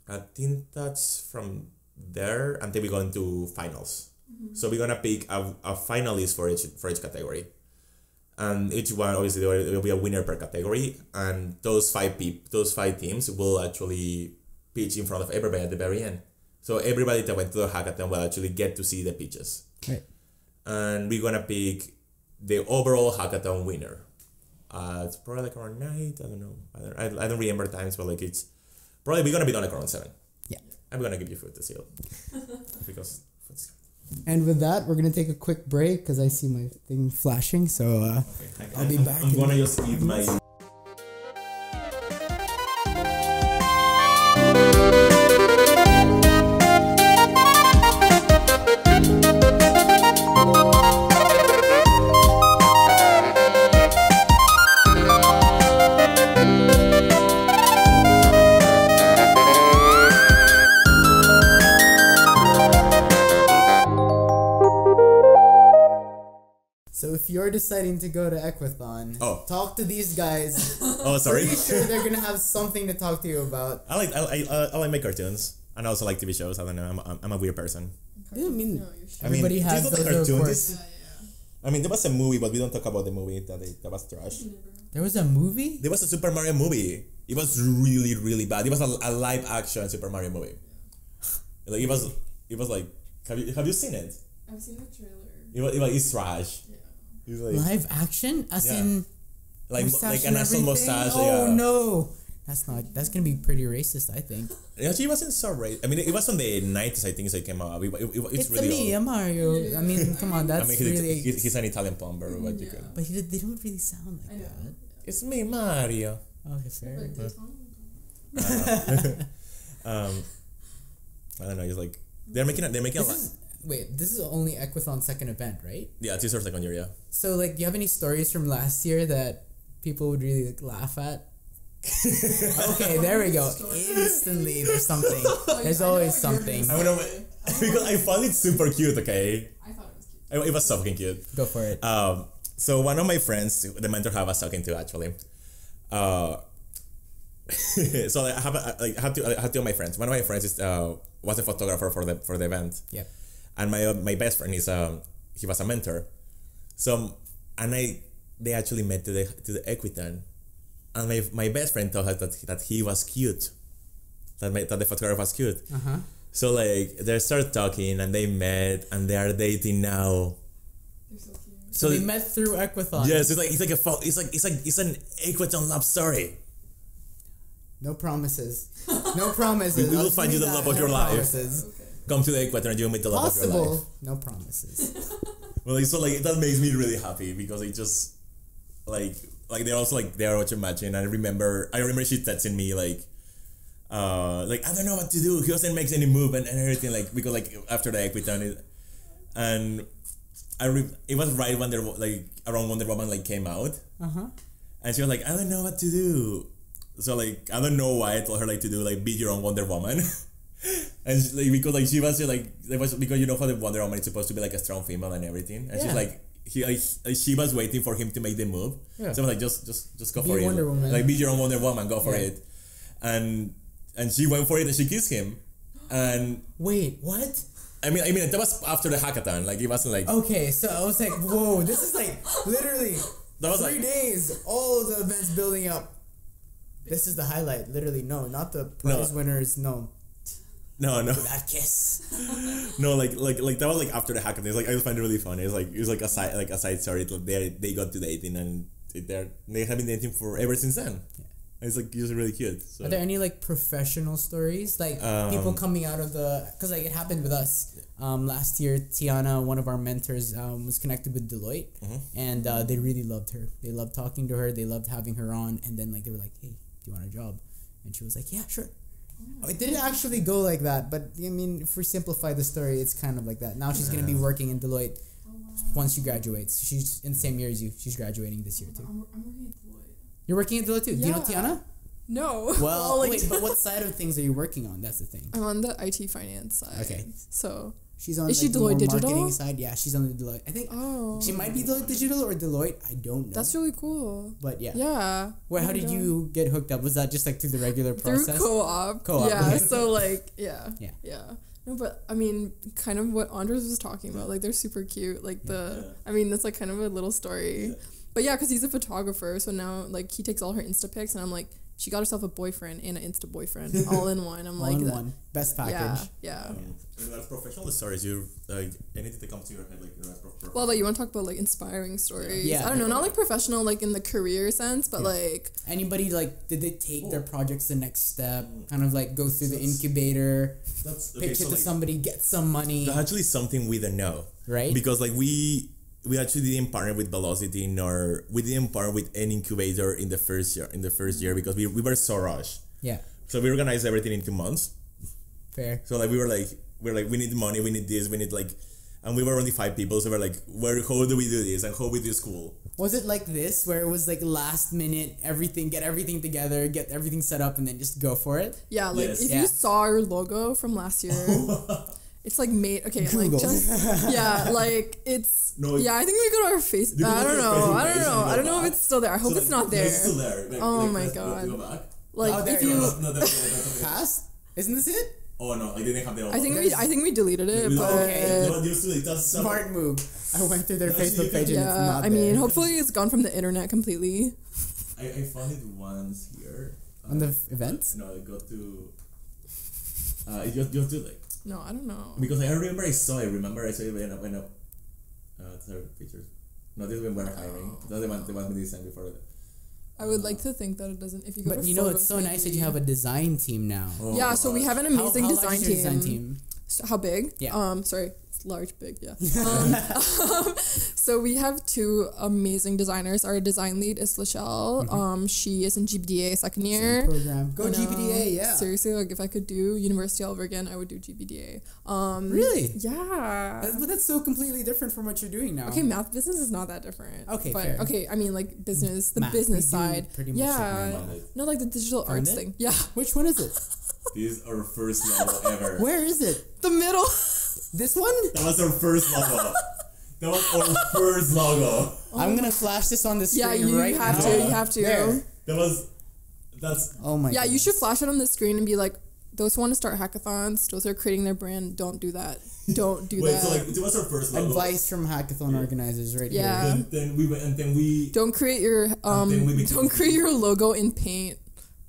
S2: I think that's from there until we go into finals. Mm-hmm. So we're gonna pick a finalist for each category, and each one obviously there will be a winner per category, and those 5 teams will actually pitch in front of everybody at the very end. So everybody that went to the hackathon will actually get to see the pitches.
S1: Right.
S2: And we're gonna pick the overall hackathon winner. It's probably like around 9. I don't know. I don't remember times, but like it's probably we're gonna be done like around 7.
S1: Yeah.
S2: I'm gonna give you food to seal because.
S1: And with that, we're gonna take a quick break because I see my thing flashing. So
S2: okay.
S1: I'll be back.
S2: I'm gonna just eat my.
S1: So if you're deciding to go to Equithon, talk to these guys.
S2: Oh, sorry.
S1: Pretty sure they're gonna have something to talk to you about.
S2: I like my cartoons, and I also like TV shows. I don't know. I'm a weird person.
S1: I mean,
S3: No,
S1: everybody has those little quirks.
S3: Yeah.
S2: I mean, there was a movie, but we don't talk about the movie that was trash.
S1: There was a movie?
S2: There was a Super Mario movie. It was really, really bad. It was a live action Super Mario movie. Like it was like, have you seen it?
S3: I've seen the trailer.
S2: It's trash.
S3: Yeah.
S2: It's like,
S1: Live action? As in
S2: like
S1: mustache
S2: an
S1: and
S2: actual
S1: everything?
S2: mustache.
S1: Oh
S2: yeah.
S1: no. That's gonna be pretty racist, I think.
S2: Actually, it wasn't so racist. I mean, it was from the 90s, I think, so it came out. It's really
S1: me,
S2: old.
S1: Mario. I mean, come on, that's really.
S2: He's an Italian plumber, what you could.
S1: But they don't really sound like that.
S2: It's me, Mario.
S1: Okay, fair.
S2: I don't know. It's like they're making a lot.
S1: Wait, this is only Equithon's second event, right?
S2: Yeah, it's our second year. Yeah.
S1: So, like, do you have any stories from last year that people would really like, laugh at? Okay, there we go. Instantly, there's something. There's always something.
S2: I don't know because I found it super cute. Okay.
S3: I thought it was cute.
S2: It was so fucking cute.
S1: Go for it.
S2: So one of my friends, the mentor I was talking to actually, so I have two of my friends. One of my friends was a photographer for the event.
S1: Yeah.
S2: And my best friend is he was a mentor. So they actually met to the Equithon, and my best friend told her that he was cute, that the photographer was cute.
S1: Uh-huh.
S2: So like they started talking and they met and they are dating now.
S3: They're so cute.
S1: So they met through Equithon.
S2: Yes, it's an Equithon love story.
S1: No promises. No promises.
S2: We will find you the love of your life.
S1: Promises.
S3: Okay.
S2: Come to the Equator and you'll meet the love of your life.
S1: Possible. No promises.
S2: Well, so like that makes me really happy because it just like they're also like they're what you imagine. I remember she texting me like I don't know what to do. He doesn't make any move and everything like because like after the Equithon and it was right when around Wonder Woman like came out.
S1: Uh-huh.
S2: And she was like, I don't know what to do. So like I don't know why I told her like to do like be your own Wonder Woman. And because she was because you know how the Wonder Woman is supposed to be like a strong female and everything, and she's like she was waiting for him to make the move. Yeah. So I'm like just go for it.
S1: Wonder Woman.
S2: Like be your own Wonder Woman, go for it. And she went for it and she kissed him. And
S1: wait, what?
S2: I mean that was after the hackathon. Like it wasn't like
S1: okay. So I was like, whoa, this is like literally
S2: that was
S1: 3 days. All the events building up. This is the highlight. Literally, no, not the prize winners. No.
S2: No.
S1: That kiss.
S2: No, like that was like after the hackathon. It's like I just find it really funny. It was like a side story. They got to dating and they have been dating for ever since then. Yeah. And it's like just really cute. So.
S1: Are there any like professional stories like people coming out of because like it happened with us last year? Tiana, one of our mentors, was connected with Deloitte, and they really loved her. They loved talking to her. They loved having her on, and then like they were like, "Hey, do you want a job?" And she was like, "Yeah, sure." It didn't actually go like that, but I mean, if we simplify the story, it's kind of like that. Now she's gonna be working in Deloitte once she graduates. She's in the same year as you. She's graduating this year too.
S3: I'm working at Deloitte.
S1: You're working at Deloitte too.
S3: Yeah.
S1: Do you know Tiana?
S3: No.
S1: Well,
S3: like,
S1: wait, but what side of things are you working on? That's the thing.
S3: I'm on the IT finance side.
S1: Okay.
S3: So
S1: She's on
S3: is she
S1: the more
S3: Deloitte Digital?
S1: marketing side. Yeah, she's on the Deloitte. I think she might be Deloitte Digital or Deloitte. I don't know.
S3: That's really cool.
S1: But yeah.
S3: Yeah.
S1: Well, how did you get hooked up? Was that just like through the regular process?
S3: Through co-op.
S1: Co-op.
S3: Yeah.
S1: Okay.
S3: So like yeah.
S1: Yeah.
S3: Yeah. No, but I mean, kind of what Andres was talking about. Like they're super cute. Like I mean, that's like kind of a little story.
S2: Yeah.
S3: But yeah, because he's a photographer, so now like he takes all her Insta pics, and I'm like, she got herself a boyfriend and an Insta boyfriend all in one. I'm
S1: All
S3: like,
S1: in one. Best package.
S3: Yeah.
S2: Like professional stories, you like anything that comes to your head, like professional.
S3: Well, but you want to talk about like inspiring stories?
S1: Yeah.
S3: I don't know, not like professional, like in the career sense, but like
S1: Anybody like did they take their projects the next step? Kind of like go through the incubator, pitch it to somebody, get some money.
S2: That's actually something we don't know,
S1: right?
S2: Because like we actually didn't partner with Velocity we didn't partner with an incubator in the first year because we were so rushed.
S1: Yeah.
S2: So we organized everything in 2 months.
S1: Fair.
S2: So like we need money, we need this, we need like, and we were only 5 people, so we're like, how do we do this and how we do school?
S1: Was it like this where it was like last minute get everything together, get everything set up, and then just go for it?
S3: yeah, like
S2: Yes.
S3: if you saw our logo from last year, it's like made okay,
S1: Google.
S3: like just yeah, like it's
S2: No,
S3: I think we go to our Facebook.
S2: You can
S3: I
S2: go to
S3: don't
S2: your
S3: know.
S2: Facebook
S3: I don't
S2: page
S3: know.
S2: and
S3: I don't
S2: go
S3: know if
S2: back.
S3: it's still there. I hope
S2: So,
S3: it's not there.
S2: It's still there. Like,
S3: Oh my
S2: let's
S3: God.
S2: Go back.
S3: Like
S1: Oh, there
S3: if
S1: you
S3: you,
S1: go.
S2: No, that's
S1: Past? Isn't this it?
S2: Oh no, I didn't have the.
S3: I think we deleted it,
S2: We-
S3: but
S1: okay.
S2: No, used to like that's
S1: Smart move. I went through their
S2: Actually,
S1: Facebook
S2: you can-
S1: page and it's
S3: yeah.
S1: not
S3: I mean,
S1: there.
S3: hopefully it's gone from the internet completely.
S2: I found it once here.
S1: On the events?
S2: No, I got to. You just do like
S3: No, I don't know.
S2: because I remember I saw it when third pictures. No, this is when we were hiring. That's the one we designed before.
S3: I would like to think that it doesn't. If you go
S1: But
S3: to
S1: you know,
S3: photos,
S1: it's so nice that
S3: maybe-
S1: you have a design team now.
S2: Oh,
S3: Yeah, so we
S2: gosh.
S3: have an
S1: How
S3: amazing
S1: large
S3: design
S1: is your
S3: team.
S1: design team?
S3: How big?
S1: Yeah.
S3: Sorry, it's large, big. Yeah. So we have 2 amazing designers. Our design lead is Lachelle. She is in GBDA second year.
S1: Same program. Go
S3: I know.
S1: GPDA, yeah.
S3: Seriously, like if I could do university all over again, I would do GBDA.
S1: Really?
S3: Yeah.
S1: But that's so completely different from what you're doing now.
S3: Okay, math business is not that different.
S1: Okay,
S3: but
S1: fair.
S3: okay, I mean like business, the
S1: Math,
S3: business
S1: we do
S3: side.
S1: pretty much
S3: Yeah.
S2: like that.
S3: No, like the digital
S1: Found
S3: arts
S1: it?
S3: thing. Yeah.
S1: Which one is it?
S2: This is our first logo ever.
S1: Where is it?
S3: The middle.
S1: This one?
S2: That was our first logo. That was our first logo.
S1: I'm gonna flash this on the screen
S3: Yeah, you
S1: right
S3: have
S1: now.
S3: to. You have to.
S1: There.
S2: That's
S1: Oh my
S3: Yeah, you
S1: goodness.
S3: should flash it on the screen and be like, those who want to start hackathons, those who are creating their brand, don't do that. Don't do
S2: wait.
S3: that.
S2: So like it was our first logo.
S1: Advice from hackathon organizers right
S3: Yeah.
S1: here.
S2: Then we
S3: Don't create your
S2: then we became-
S3: don't create your logo in Paint.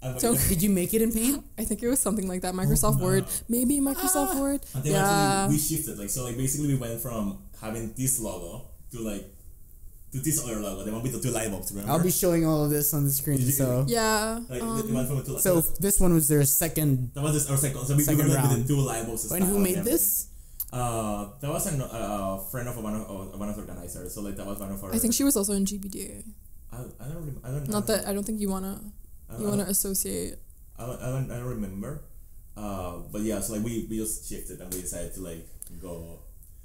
S2: and
S3: Don't-
S1: Did you make it in Paint?
S3: I think it was something like that. Microsoft Word, maybe Microsoft Word.
S2: And then
S3: Yeah.
S2: actually we shifted, like, so like basically we went from having this logo to like to this other logo, the one with the 2 light bulbs, remember?
S1: I'll be showing all of this on the screen.
S2: Did you-
S1: So,
S3: Yeah.
S2: like the one from the 2
S1: so this one was their second.
S2: that was this, our second. So we
S1: Second
S2: were like with
S1: round.
S2: the 2 light bulbs.
S1: And who made this?
S2: That was a friend of one of the organizers. So like that was one of our.
S3: I think she was also in GBDA.
S2: I don't.
S3: Not that I don't think you wanna associate.
S2: I don't remember. But yeah, so like we just shifted and we decided to like go.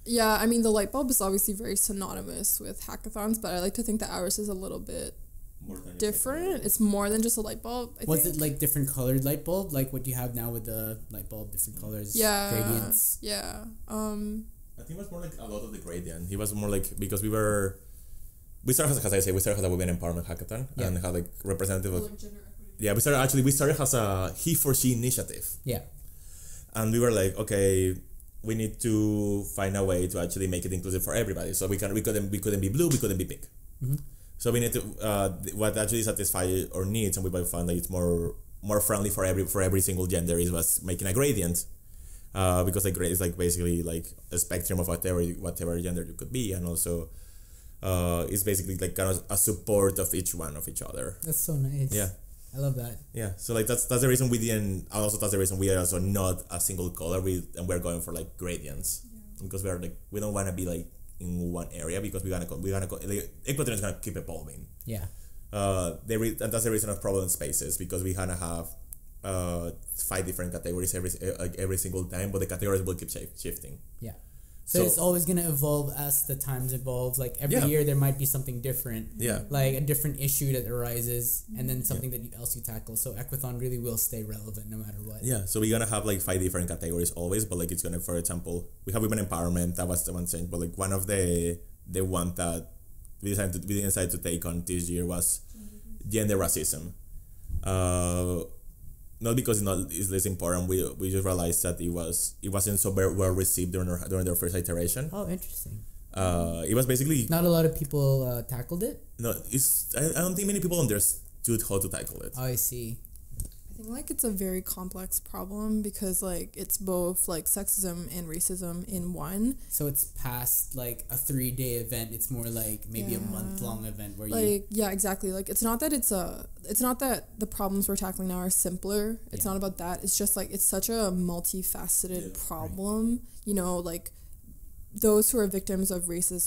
S3: Yeah, I mean the light bulb is obviously very synonymous with hackathons, but I like to think that ours is a little bit
S2: More than
S3: different. It's more than just a light bulb. I
S1: Was
S3: think.
S1: it like different colored light bulb, like what you have now with the light bulb, different colors,
S3: Yeah.
S1: gradients?
S3: Yeah.
S2: I think it was more like a lot of the gradient. It was more like because we started as a women empowerment hackathon and had like representative of we started as a he for she initiative.
S1: Yeah.
S2: And we were like, okay, we need to find a way to actually make it inclusive for everybody. So we couldn't be blue, we couldn't be pink.
S1: Mm-hmm.
S2: So we need to what actually satisfy our needs, and we found that it's more friendly for every single gender was making a gradient. Because like grade is like basically like a spectrum of whatever gender you could be, and also it's basically like kind of a support of each other.
S1: That's so nice.
S2: Yeah.
S1: I love that.
S2: Yeah, so like that's the reason we didn't. Also, that's the reason we are also not a single color. We're going for like gradients because we don't want to be like in one area because we're gonna go. Like, Equithon is gonna keep evolving.
S1: Yeah.
S2: And that's the reason of problem spaces because we kind of have 5 different categories every single time, but the categories will keep shifting.
S1: Yeah. So it's always going to evolve as the times evolve. Like every year there might be something different.
S2: Yeah.
S1: Like a different issue that arises and then something that else you tackle. So Equithon really will stay relevant no matter what.
S2: Yeah. So we're going to have like 5 different categories always, but like it's going to, for example, we have women empowerment. That was the one thing. But like one of the one that we decided to take on this year was gender racism. Not because it's less important. We just realized that it wasn't so very well received during their first iteration.
S1: Oh, interesting.
S2: It was basically
S1: not a lot of people tackled it.
S2: No, I don't think many people understood how to tackle it.
S1: Oh, I see.
S3: I think like it's a very complex problem because like it's both like sexism and racism in one.
S1: So it's past like a 3-day event. It's more like maybe a month-long event where
S3: exactly. Like it's not that the problems we're tackling now are simpler. It's not about that. It's just like it's such a multifaceted problem. Right. You know, like those who are victims of racial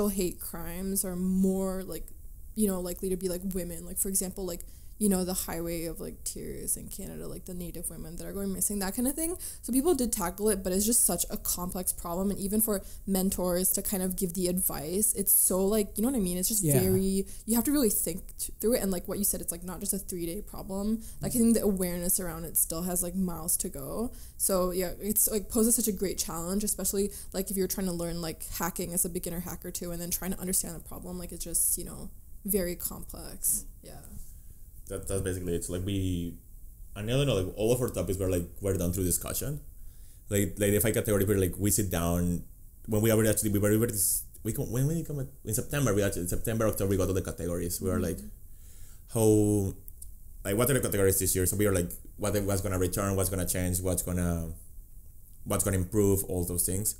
S3: hate crimes are more like, you know, likely to be like women. Like for example, like, you know, the highway of like tears in Canada, like the Native women that are going missing, that kind of thing. So people did tackle it, but it's just such a complex problem. And even for mentors to kind of give the advice, it's so like, you know what I mean? It's just very, you have to really think through it. And like what you said, it's like not just a 3-day problem. Like I think the awareness around it still has like miles to go. So yeah, it's like poses such a great challenge, especially like if you're trying to learn like hacking as a beginner hacker too, and then trying to understand the problem. Like it's just, you know, very complex. Yeah.
S2: That's basically it. So like like all of our topics were done through discussion. Like the 5 category where like we sit down when we come in September. In September, October we got all the categories. We were like, what are the categories this year? So we were like, what's gonna return, what's gonna change, what's gonna improve, all those things.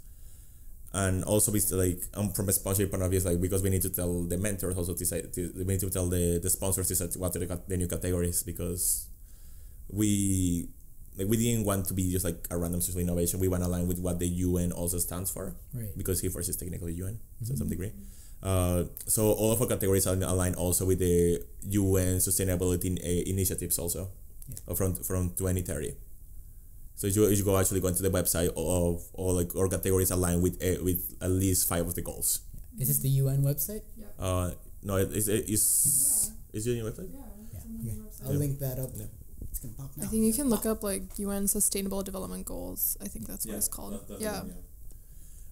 S2: And also we like from a sponsorship point of view, like because we need to tell the mentors also we need to tell the sponsors what are the new categories, because we didn't want to be just like a random social innovation. We want to align with what the UN also stands for,
S1: right? Because
S2: HIFORS is technically UN to some degree. So all of our categories are aligned also with the UN sustainability initiatives also from 2030. So you go into the website of all like our categories aligned with at least 5 of the goals.
S1: Is this the UN website?
S2: Yeah. No, it's the UN website.
S1: Yeah. I'll link that up. Yeah. It's gonna pop now.
S3: I think you can look up like UN Sustainable Development Goals. I think that's what it's called. Yeah.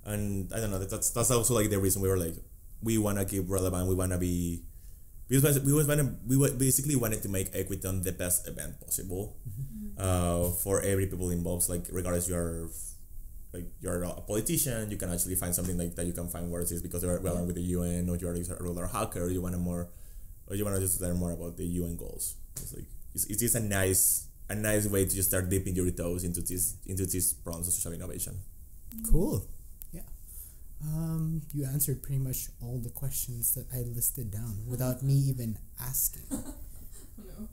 S2: And I don't know. That's also like the reason we were like, we wanna keep relevant. We wanna be. We basically wanted to make Equithon the best event possible. For every people involved, like regardless you're a politician, you can actually find something like that you can find words is because you're relevant with the UN, or you're a ruler hacker, you want to just learn more about the UN goals. It's like it's just a nice way to just start dipping your toes into this problems of social innovation.
S1: Cool. Yeah. You answered pretty much all the questions that I listed down without me even asking.
S3: No.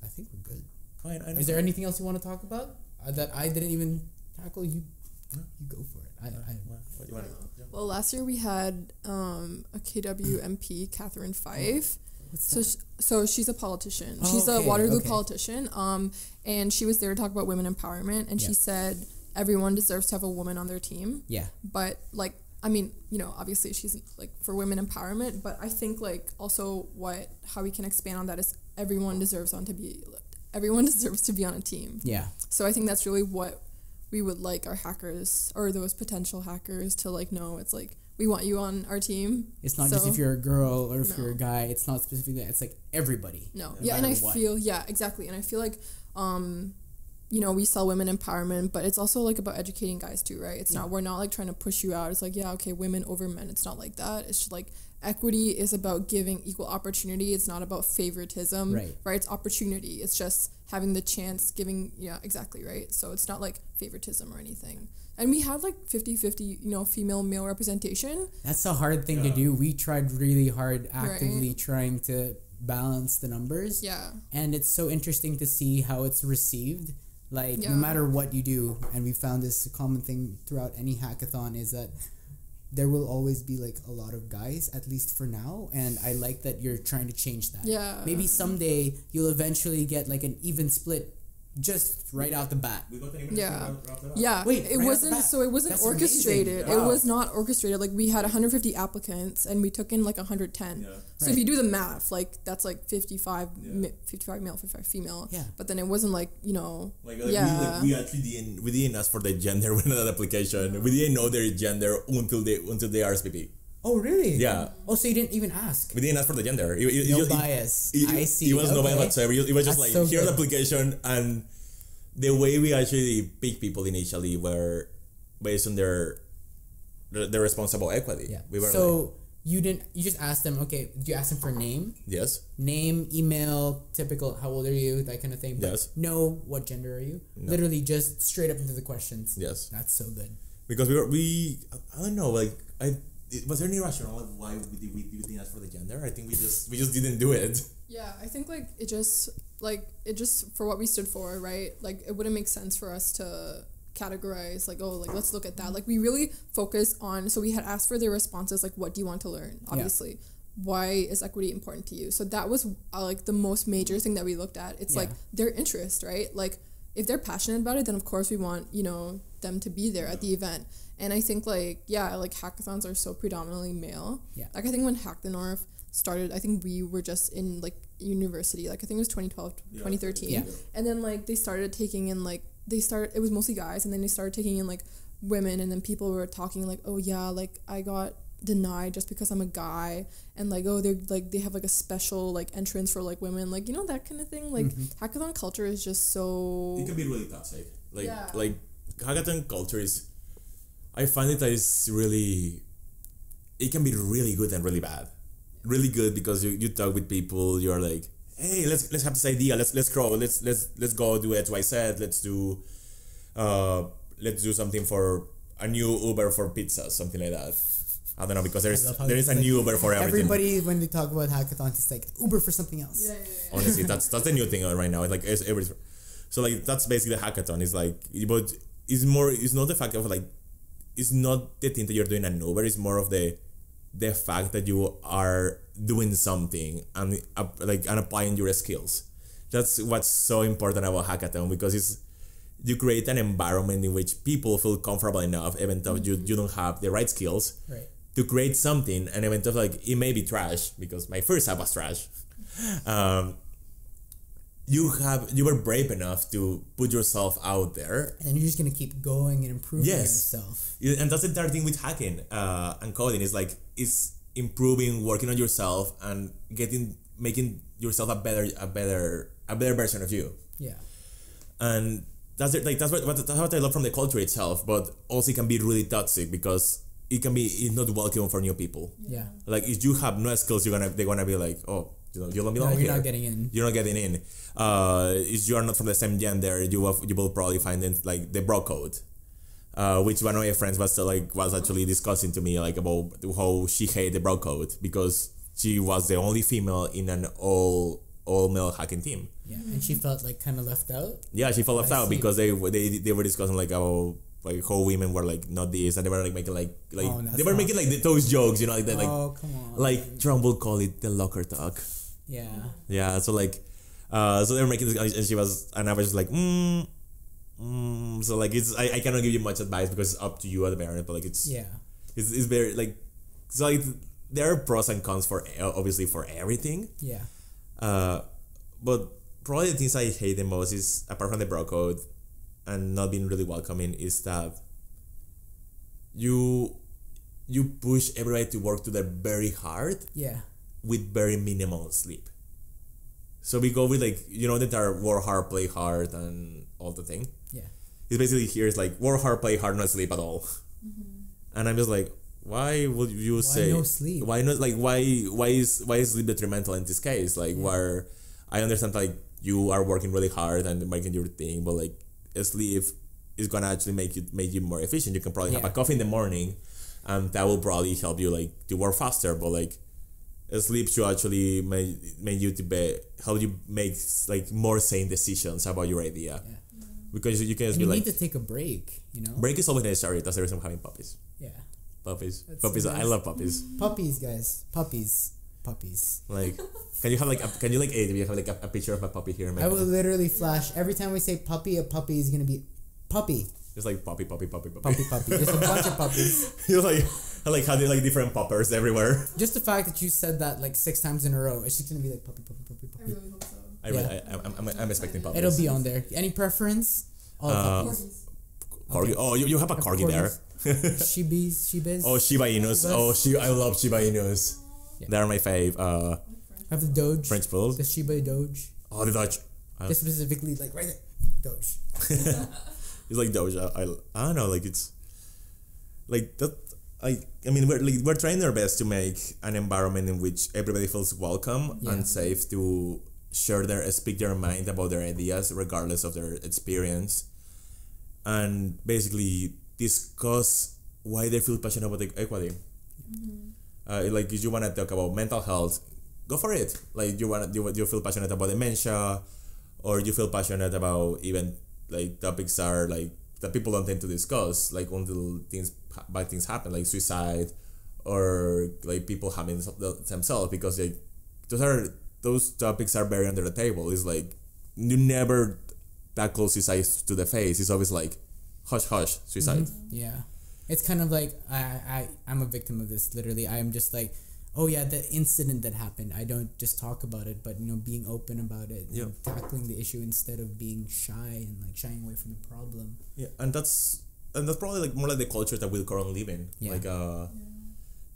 S1: I think we're good.
S2: I know.
S1: Is there anything else you want to talk about that I didn't even tackle? You go for it.
S2: What do you want to?
S3: Well, last year we had a KW MP, Catherine Fife. So she's a politician. She's a Waterloo politician. And she was there to talk about women empowerment. And she said everyone deserves to have a woman on their team. Yeah. But like, I mean, you know, obviously she's like for women empowerment, but I think like also how we can expand on that is everyone deserves to be on a team. Yeah. So I think that's really what we would like our hackers or those potential hackers to like know. It's like we want you on our team.
S1: It's not just if you're a girl or if you're a guy. It's not specifically that. It's like everybody.
S3: No. Yeah, and I feel exactly. And I feel like you know, we sell women empowerment, but it's also like about educating guys too, right? It's not, we're not like trying to push you out. It's like, women over men. It's not like that. It's just like equity is about giving equal opportunity. It's not about favoritism, right? It's opportunity. It's just having the chance, giving, exactly, right? So it's not like favoritism or anything. And we had like 50-50, you know, female male representation.
S1: That's a hard thing to do. We tried really hard actively trying to balance the numbers. Yeah. And it's so interesting to see how it's received. Like, no matter what you do, and we found this common thing throughout any hackathon, is that there will always be, like, a lot of guys, at least for now, and I like that you're trying to change that. Yeah. Maybe someday you'll eventually get, like, an even split just right out the bat.
S2: We got an
S3: Yeah.
S2: right
S3: Yeah.
S1: Wait,
S3: it
S1: right
S3: wasn't
S1: off the bat.
S3: so it wasn't
S1: That's
S3: orchestrated.
S1: amazing.
S3: It
S1: Wow.
S3: was not orchestrated. Like we had 150 applicants and we took in like 110.
S2: Yeah.
S3: So
S1: Right.
S3: if you do the math, like that's like 55
S2: Yeah.
S3: 55 male, 55 female.
S1: Yeah.
S3: But then it wasn't like,
S2: Like,
S3: yeah.
S2: we actually didn't ask for the gender when that application. We didn't know their gender until they RSVP.
S1: Oh, really?
S2: Yeah.
S1: Oh, so you didn't even ask?
S2: We didn't ask for the gender.
S1: No bias. I see.
S2: It was no bias
S1: Okay.
S2: whatsoever. It was just
S1: That's
S2: like,
S1: so
S2: here's the
S1: good.
S2: application, and the way we actually pick people initially were based on their responsible equity.
S1: Yeah.
S2: We were
S1: So you just asked them, okay, do you ask them for name?
S2: yes.
S1: Name, email, typical, how old are you, that kind of thing. But
S2: Yes.
S1: no, what gender are you?
S2: No.
S1: Literally just straight up into the questions.
S2: Yes.
S1: That's so good.
S2: Because I don't know, like was there any rationale of why we didn't ask for the gender? I think we just didn't do it.
S3: Yeah, I think like it just for what we stood for, right? Like it wouldn't make sense for us to categorize like, oh, like let's look at that. Like we really focus on, so we had asked for their responses like, what do you want to learn? Obviously. Why is equity important to you? So that was like the most major thing that we looked at. It's like their interest, right? Like if they're passionate about it, then of course we want, them to be there at the event. And I think like hackathons are so predominantly male.
S1: Yeah.
S3: Like I think when Hack the North started, I think we were just in like university. Like I think it was 2012, 2013.
S1: Yeah.
S3: And then like they started taking in it was mostly guys, and then they started taking in like women, and then people were talking like, oh yeah, like I got denied just because I'm a guy, and like, oh, they're like they have like a special like entrance for like women, like that kind of thing. Like hackathon culture is just so
S2: It can be really toxic. Like
S3: Yeah.
S2: like hackathon culture is, I find it that it's really, it can be really good and really bad. Really good because you talk with people, you're like, hey, let's have this idea, let's grow, let's go do XYZ, let's do something for a new Uber for pizzas, something like that. I don't know, because there is a new Uber for everything.
S1: Everybody, when they talk about hackathons, it's like Uber for something else.
S3: yeah.
S2: Honestly, that's the new thing right now. It's like so like that's basically the hackathon. It's like, but it's not the fact of like, it's not the thing that you're doing an Uber. It's more of the fact that you are doing something and applying your skills. That's what's so important about hackathon, because you create an environment in which people feel comfortable enough, even though you don't have the right skills,
S1: Right.
S2: to create something. And even though like it may be trash, because my first app was trash. You were brave enough to put yourself out there,
S1: And you're just going to keep going and improving
S2: Yes.
S1: yourself.
S2: and that's the entire thing with hacking and coding. Is like, it's improving, working on yourself, and making yourself a better version of you.
S1: Yeah.
S2: And that's it. Like that's what I love from the culture itself. But also it can be really toxic, because it's not welcome for new people.
S1: Yeah.
S2: Like if you have no skills, they're gonna be like, oh, you don't belong
S1: No,
S2: here.
S1: you're not getting in.
S2: You're not getting in. If you are not from the same gender, you will probably find it like the bro code, which one of my friends was actually discussing to me like about how she hated the bro code because she was the only female in an all male hacking team.
S1: Yeah. And she felt like kind of left out.
S2: Yeah, she felt left
S1: I
S2: out
S1: see.
S2: because they were discussing like how women were like not this, and they were like making like
S1: Oh, that's
S2: they were
S1: not-
S2: making like those jokes, like that, like
S1: Oh, come on.
S2: like Trump will call it the locker talk.
S1: Yeah.
S2: Yeah, so like, so they were making this, and I was just like, so like I cannot give you much advice because it's up to you as a parent, but like it's very like, so like there are pros and cons for obviously for everything.
S1: Yeah.
S2: But probably the things I hate the most is, apart from the bro code and not being really welcoming, is that you push everybody to work to their very hard
S1: Yeah.
S2: with very minimal sleep. So we go with like, the entire work hard, play hard, and all the thing.
S1: Yeah.
S2: It's basically here is like work hard, play hard, not sleep at all. And I'm just like, why would you say
S1: no sleep?
S2: Why not? Like why is sleep detrimental in this case? Like where I understand like you are working really hard and making your thing, but like sleep is gonna actually make you more efficient. You can probably have a coffee in the morning, and that will probably help you like to work faster. But like sleep should actually make you help you make like more sane decisions about your idea.
S1: Yeah.
S2: Because you can just
S1: And you
S2: be like,
S1: need to take a break,
S2: break is always necessary. That's the reason I'm having puppies.
S1: Yeah.
S2: Puppies.
S1: That's
S2: Puppies.
S1: nice.
S2: I love puppies.
S1: Puppies, guys. Puppies. puppies.
S2: Like, can you have like a picture of a puppy here?
S1: I will literally flash every time we say puppy. A puppy is gonna be puppy.
S2: Just like puppy.
S1: Puppy. Just a bunch of puppies.
S2: You like having like different poppers everywhere.
S1: Just the fact that you said that like 6 times in a row, it's just gonna be like puppy.
S3: I really hope so.
S2: I'm expecting puppies.
S1: It'll be on there. Any preference? All puppies.
S2: Corgi. Okay. Oh, you have a corgi there.
S1: Shibis.
S2: Oh, Shiba Inus. I love Shiba Inus. Yeah. They're my fave.
S1: I have the Doge.
S2: French Bulls.
S1: The Shiba Doge.
S2: Oh, the Doge.
S1: Specifically, like right there. Doge.
S2: It's like Doge. I don't know. Like it's like that. I mean, we're trying our best to make an environment in which everybody feels welcome and safe to speak their mind about their ideas, regardless of their experience, and basically discuss why they feel passionate about equity. Like if you want to talk about mental health, go for it. Like you feel passionate about dementia, or you feel passionate about even like topics are like that people don't tend to discuss, like until bad things happen, like suicide, or like people harming themselves, because like those topics are very under the table. It's like you never tackle suicide to the face. It's always like hush suicide.
S1: Yeah, it's kind of like I'm a victim of this. Literally, I'm just like, oh yeah, the incident that happened. I don't just talk about it, but being open about it, and tackling the issue instead of being shy and like shying away from the problem.
S2: Yeah, and that's probably like more like the culture that we currently live in. Yeah. Like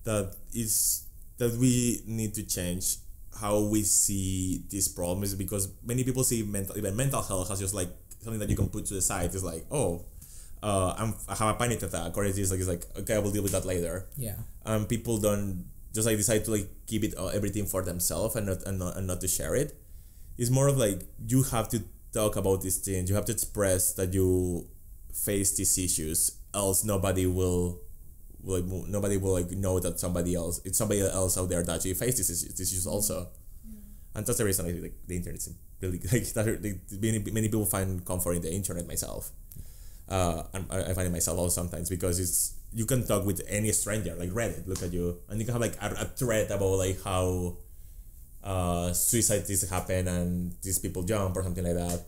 S2: that we need to change how we see these problems, because many people see mental health as just like something that you can put to the side. It's like, I have a panic attack, or it's like okay, I will deal with that later.
S1: Yeah.
S2: People don't just like decide to like keep it everything for themselves and not to share it. It's more of like you have to talk about these things. You have to express that you face these issues, else nobody will like know that it's somebody else out there that actually face these issues also. And that's the reason I think like the internet is really like many people find comfort in the internet. Myself, and I find it myself also sometimes, because you can talk with any stranger, like Reddit, look at you, and you can have like a thread about like how suicide happen and these people jump or something like that.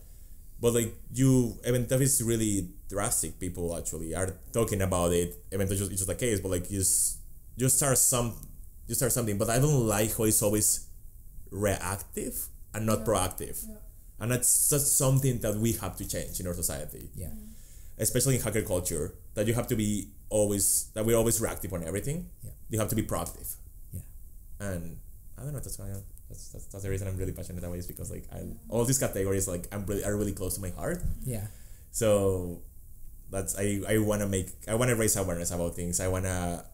S2: But like even if it's really drastic, people actually are talking about it. Even though it's just a case, but like you start something. But I don't like how it's always reactive and not proactive, and that's something that we have to change in our society.
S1: Yeah,
S2: especially in hacker culture, that you have to be we're always reactive on everything.
S1: Yeah,
S2: you have to be proactive.
S1: Yeah,
S2: and I don't know. That's why. That's the reason I'm really passionate that way, is because like all these categories like are really close to my heart.
S1: Yeah.
S2: So that's I wanna raise awareness about things. I was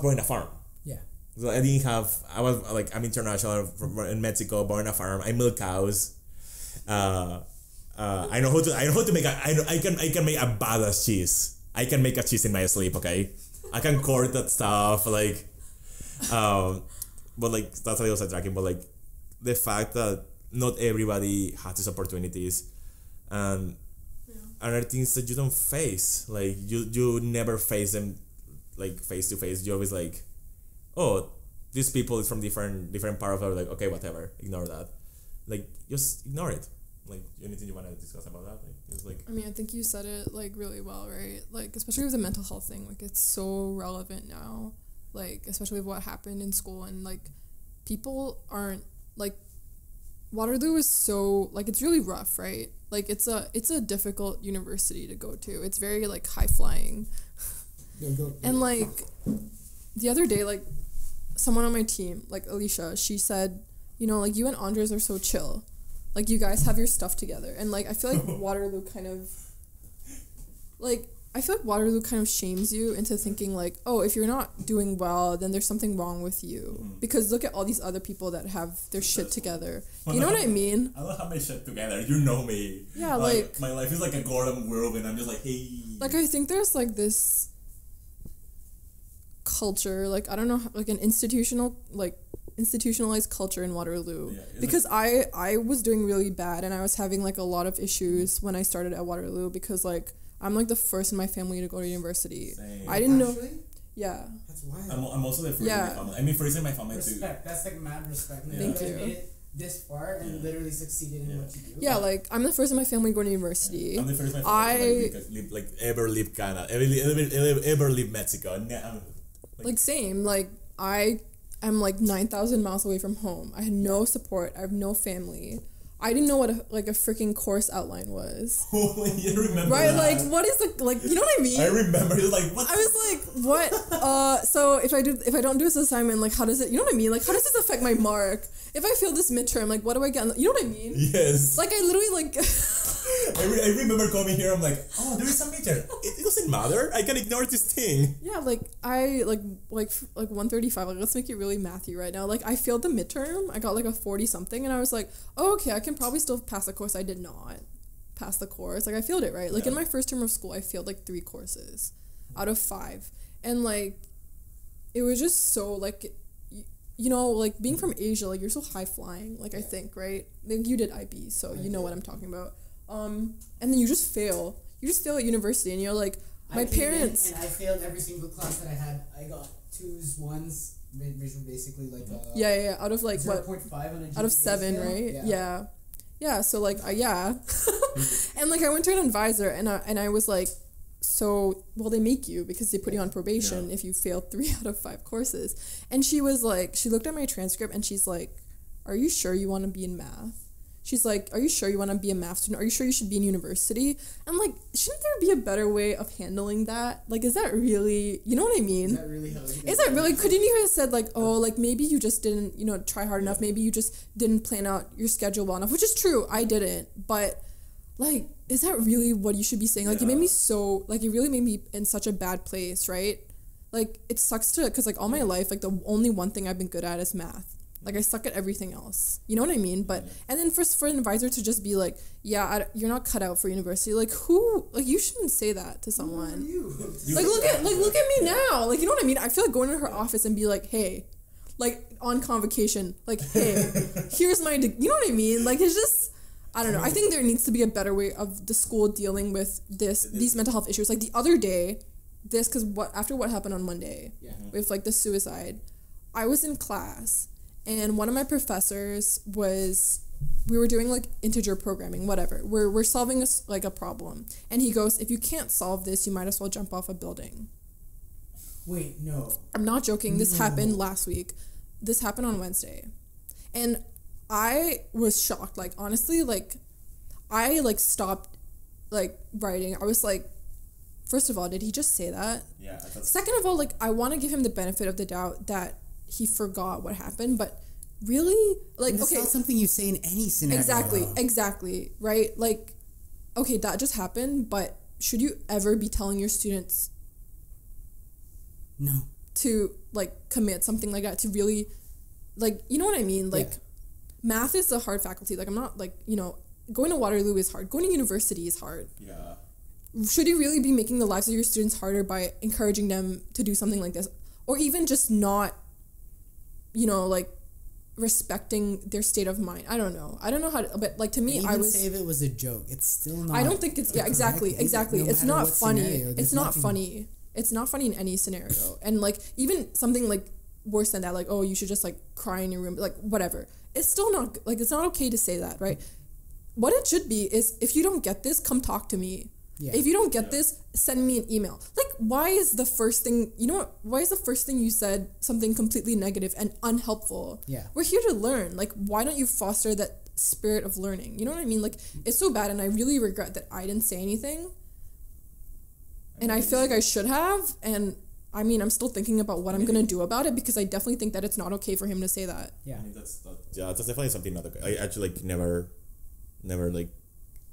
S2: born in a farm.
S1: Yeah.
S2: So I'm international in Mexico, born in a farm. I milk cows. I know how to make I can make a badass cheese. I can make a cheese in my sleep. Okay, I can court that stuff like. But like that's what I was attracting. But like the fact that not everybody has these opportunities, and are things that you don't face. Like you never face them like face to face. You always like, oh, these people is from different part of the, like, okay, whatever, ignore that. Like just ignore it. Like anything you want to discuss about that? Like it's like.
S3: I mean, I think you said it like really well, right? Like especially with the mental health thing, like it's so relevant now. Like especially with what happened in school, and like people aren't like Waterloo is so like it's really rough, right? Like it's a difficult university to go to. It's very like high flying. And like the other day, like someone on my team, like Alicia, she said, like you and Andres are so chill. Like you guys have your stuff together. And like I feel like Waterloo kind of shames you into thinking like, oh, if you're not doing well, then there's something wrong with you. Because look at all these other people that have their shit together. You know what I mean?
S2: I don't have my shit together. You know me.
S3: Yeah, like
S2: my life is like a golden whirlwind. I'm just like, hey.
S3: Like I think there's like this culture, like I don't know, like an institutionalized culture in Waterloo. Yeah, because like, I was doing really bad, and I was having like a lot of issues when I started at Waterloo, because like I'm like the first in my family to go to university.
S2: Same.
S3: I didn't know. Yeah.
S1: That's wild.
S2: I'm also the first in my family. I mean, first in my family too.
S1: Respect. That's like mad respect.
S2: Yeah.
S3: Thank you.
S1: Made it this far and literally succeeded in what you do.
S3: Yeah, like I'm the first in my family going to university.
S2: I'm the first in my family to ever leave Canada, ever leave Mexico.
S3: Like same, like I am like 9,000 miles away from home. I had no support. I have no family. I didn't know what a freaking course outline was.
S2: You remember
S3: right?
S2: that?
S3: Like what is like you know what I mean?
S2: I remember. Like what?
S3: I was like, what? So if I don't do this assignment, like how does it? You know what I mean? Like how does this affect my mark? If I fail this midterm, like what do I get? You know what I mean?
S2: Yes.
S3: Like I literally like.
S2: I remember coming here. I'm like, oh, there is some major. It doesn't matter. I can ignore this thing.
S3: Yeah, like I like 135. Like let's make it really mathy right now. Like I failed the midterm. I got like a 40 something, and I was like, oh, okay, I can probably still pass the course. I did not pass the course. Like I failed it, right? Like in my first term of school, I failed like 3 courses out of 5, and like it was just so like. You know, like being from Asia, like you're so high flying, like I think, right? Like you did IB, so you know what I'm talking about. And then you just fail. You just fail at university, and you're like, my parents.
S1: And I failed every single class that I had. I got 2s, 1s, basically like
S3: yeah, out of like
S1: 0.5
S3: what?
S1: On a
S3: out of 7,
S1: scale.
S3: right? Yeah. So like, and like I went to an advisor, and I was like. So, well, they make you because they put you on probation if you fail 3 out of 5 courses. And she was like, she looked at my transcript and she's like, are you sure you want to be in math? She's like, are you sure you want to be a math student? Are you sure you should be in university? I'm like, shouldn't there be a better way of handling that? Like, is that really, you know what I mean? Is that really, couldn't you have said like, oh, like maybe you just didn't, try hard enough. Maybe you just didn't plan out your schedule well enough, which is true. I didn't, but like, is that really what you should be saying? Like, it made me so, like, it really made me in such a bad place, right? Like, it sucks because, like, all my life, like, the only one thing I've been good at is math. Like, I suck at everything else. You know what I mean? But, and then for an advisor to just be like, yeah, you're not cut out for university. Like, who, like, you shouldn't say that to someone. Like, look at me now. Like, you know what I mean? I feel like going to her office and be like, hey, like, on convocation, like, hey, here's my, you know what I mean? Like, it's just, I don't know. I think there needs to be a better way of the school dealing with these mental health issues. Like the other day, after what happened on Monday with like the suicide, I was in class and one of my professors we were doing like integer programming, whatever. We're solving a problem, and he goes, if you can't solve this, you might as well jump off a building.
S1: Wait, no.
S3: I'm not joking. This happened last week. This happened on Wednesday, and I was shocked. Like, honestly, like, I, like, stopped, like, writing. I was like, first of all, did he just say that?
S2: Yeah.
S3: Second of all, like, I want to give him the benefit of the doubt that he forgot what happened, but really? Like,
S1: okay. It's not something you say in any scenario.
S3: Exactly, right? Like, okay, that just happened, but should you ever be telling your students
S1: no
S3: to, like, commit something like that, to really, like, you know what I mean? Like, math is a hard faculty. Like, I'm not, like, going to Waterloo is hard. Going to university is hard.
S2: Yeah.
S3: Should you really be making the lives of your students harder by encouraging them to do something like this? Or even just not, like, respecting their state of mind? I don't know. I don't know how to, but, like, to me,
S1: I would say if it was a joke, it's still not.
S3: I don't think it's, exactly.
S1: No,
S3: it's not funny.
S1: Scenario,
S3: it's not funny. It's not funny in any scenario. And, like, even something, like, worse than that, like, oh, you should just, like, cry in your room, like, whatever. It's still not, like, it's not okay to say that, right? What it should be is, if you don't get this, come talk to me. Yeah. If you don't get this, send me an email. Like, why is the first thing you said something completely negative and unhelpful?
S1: Yeah.
S3: We're here to learn. Like, why don't you foster that spirit of learning? You know what I mean? Like, it's so bad, and I really regret that I didn't say anything. And I feel like I should have, and I mean, I'm still thinking about what I'm going to do about it, because I definitely think that it's not okay for him to say that.
S1: Yeah.
S2: I mean, that's definitely something not okay. I actually, like, never, like,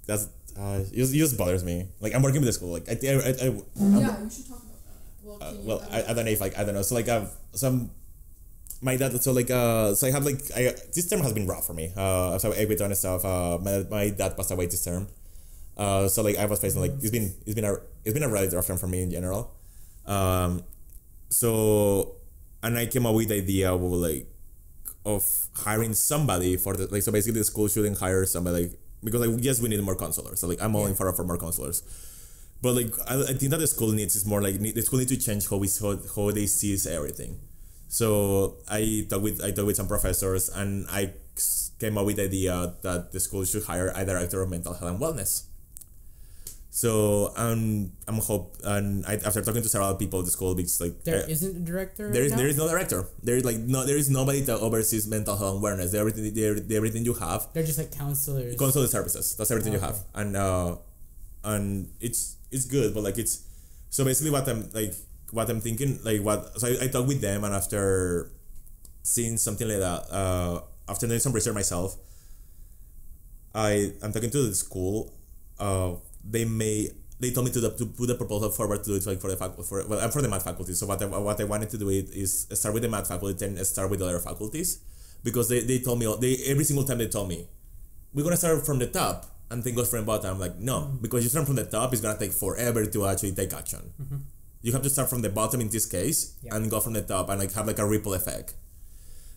S2: that's, it just bothers me. Like, I'm working with the school. Like,
S3: you should talk about that.
S2: Well, I don't know if, like, I don't know. So, like, my dad, so, like, so I have, like, this term has been rough for me. So Equithon and stuff. My dad passed away this term. So, like, I was facing, like, it's been a really rough term for me in general. So, and I came up with the idea of hiring somebody for so basically the school shouldn't hire somebody, because, like, yes, we need more counselors. So, like, I'm all in favor for more counselors, But like I think that the school needs is more like the school needs to change how they see everything. So I talked with some professors, and I came up with the idea that the school should hire a director of mental health and wellness. So after talking to several people at the school, it's like
S1: there isn't a director.
S2: There is no director. There is nobody that oversees mental health and wellness. Everything you have.
S1: They're just like counselors.
S2: Counseling services. That's everything you have, and it's good, but like it's so basically what I'm thinking, like what. So I talked with them, and after seeing something like that, after doing some research myself, I'm talking to the school. They told me to put the proposal forward to do it like for the math faculty. So what I wanted to do is start with the math faculty and start with the other faculties, because they told me every single time they told me we're gonna start from the top and then go from the bottom. I'm like, no, because you start from the top, it's gonna take forever to actually take action. Mm-hmm. You have to start from the bottom in this case and go from the top and like have like a ripple effect.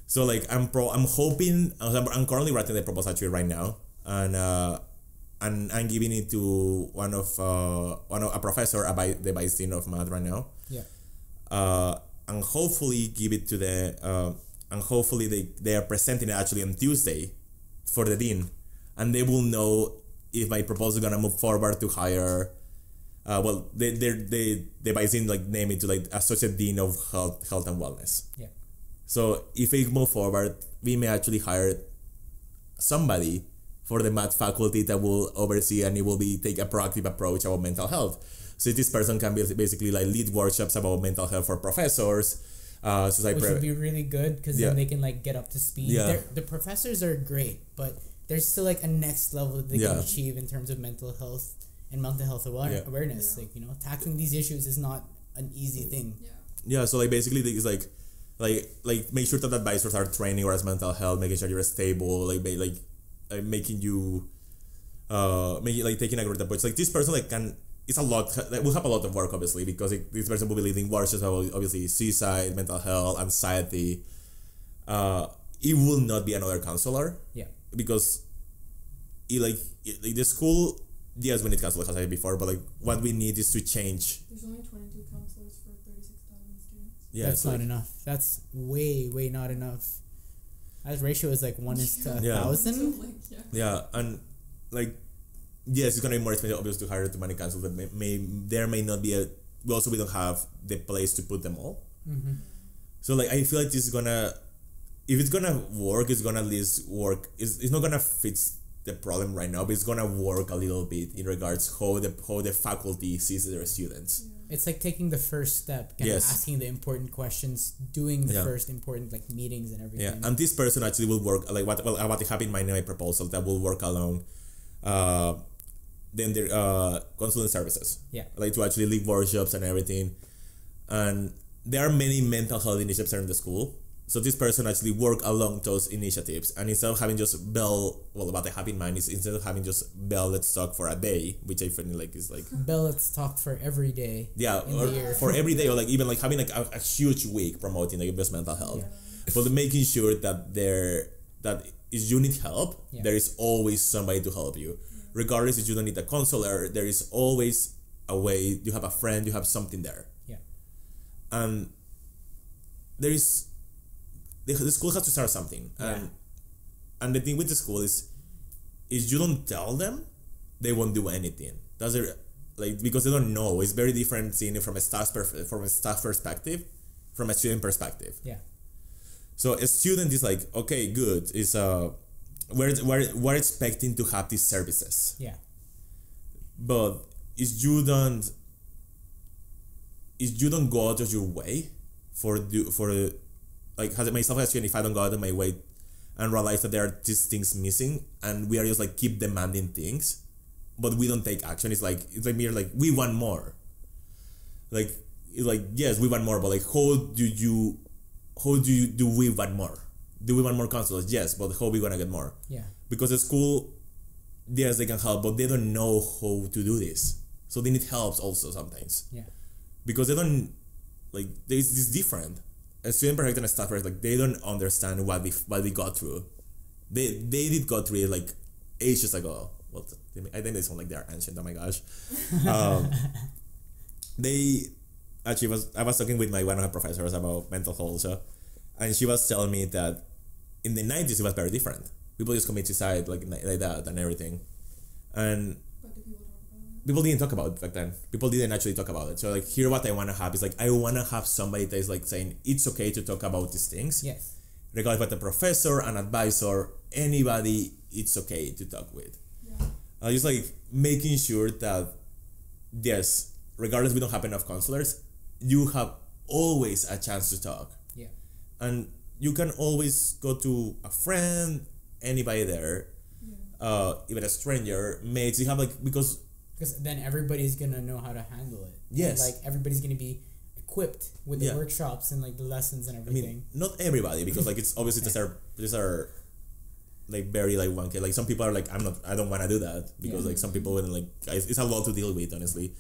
S2: So like I'm hoping I'm currently writing the proposal actually right now, and I'm giving it to one of a professor about the vice dean of math right now. Yeah. And hopefully give it to and hopefully they are presenting it actually on Tuesday for the dean, and they will know if my proposal is gonna move forward to hire. The vice dean like name it to like associate dean of health and wellness. Yeah. So if we move forward, we may actually hire somebody for the math faculty that will oversee, and it will take a proactive approach about mental health. So this person can basically like lead workshops about mental health for professors.
S1: Which would be really good, because then they can like get up to speed. Yeah. The professors are great, but there's still like a next level that they can achieve in terms of mental health and mental health awareness. Yeah. Like, tackling these issues is not an easy thing.
S2: Yeah. So like basically it's like make sure that advisors are training or as mental health, making sure you're stable, making you taking a great approach. Like this person it's a lot. Will have a lot of work, obviously, because this person will be leading workshops about obviously suicide, mental health, anxiety. It will not be another counselor. Yeah. Because the school, yes, we need counselors, as I said before, but what we need is to change.
S3: There's only 22 counselors for 36,000 students.
S1: Yeah, that's not enough. That's way not enough. That ratio is like 1:1,000.
S2: Yeah, and yes, it's gonna be more expensive, obviously, to hire too many counselors. But there may not be we don't have the place to put them all. Mm-hmm. So I feel like this is gonna, if it's gonna work, it's gonna at least work. It's not gonna fix the problem right now, but it's gonna work a little bit in regards how the faculty sees their students.
S1: Yeah. It's like taking the first step, asking the important questions, doing the first important meetings and everything.
S2: Yeah, and this person actually will work what I have in my proposal that will work along. Then their consulting services. Yeah, to actually lead workshops and everything, and there are many mental health initiatives in the school. So this person actually work along those initiatives, and instead of having just what I have in mind is instead of having just let's talk for a day, which I feel is
S1: let's talk for every day.
S2: Yeah, or for every day, or even having a huge week promoting best mental health, but making sure that if you need help, there is always somebody to help you, regardless if you don't need a counselor. There is always a way. You have a friend. You have something there. Yeah, and there is. The school has to start something, and the thing with the school is you don't tell them, they won't do anything. That's because they don't know. It's very different seeing it from a staff perspective, from a student perspective. Yeah. So a student is okay, good. It's we're expecting to have these services. Yeah. But if you don't go out of your way for myself as a student, if I don't go out of my way and realize that there are these things missing, and we are just keep demanding things, but we don't take action. It's we want more. Yes, we want more, but do we want more? Do we want more counselors? Yes, but how are we gonna get more? Yeah. Because the school, yes, they can help, but they don't know how to do this, so they need help also sometimes. Yeah. Because they don't this different. A student project and a staff project, they don't understand what we got through. They did go through it ages ago. well, I think they sound like they're ancient. Oh my gosh. They actually I was talking with one of her professors about mental health, and she was telling me that in the 90s it was very different. People just commit suicide like that and everything, and people didn't talk about it back then. People didn't actually talk about it. So like here, what I want to have is like I want to have somebody that is like saying it's okay to talk about these things.
S1: Yes.
S2: Regardless of what a professor, an advisor, anybody, it's okay to talk with. Yeah. Just like making sure that yes, regardless we don't have enough counselors, you have always a chance to talk.
S1: Yeah.
S2: And you can always go to a friend, anybody there, even a stranger, mates. You have like because
S1: then everybody's gonna know how to handle it.
S2: Yes.
S1: And, like everybody's gonna be equipped with the workshops and like the lessons and everything.
S2: I mean, not everybody because like it's obviously these are like very like one kid. Like some people are like I don't want to do that because like some people wouldn't like it's a lot to deal with honestly,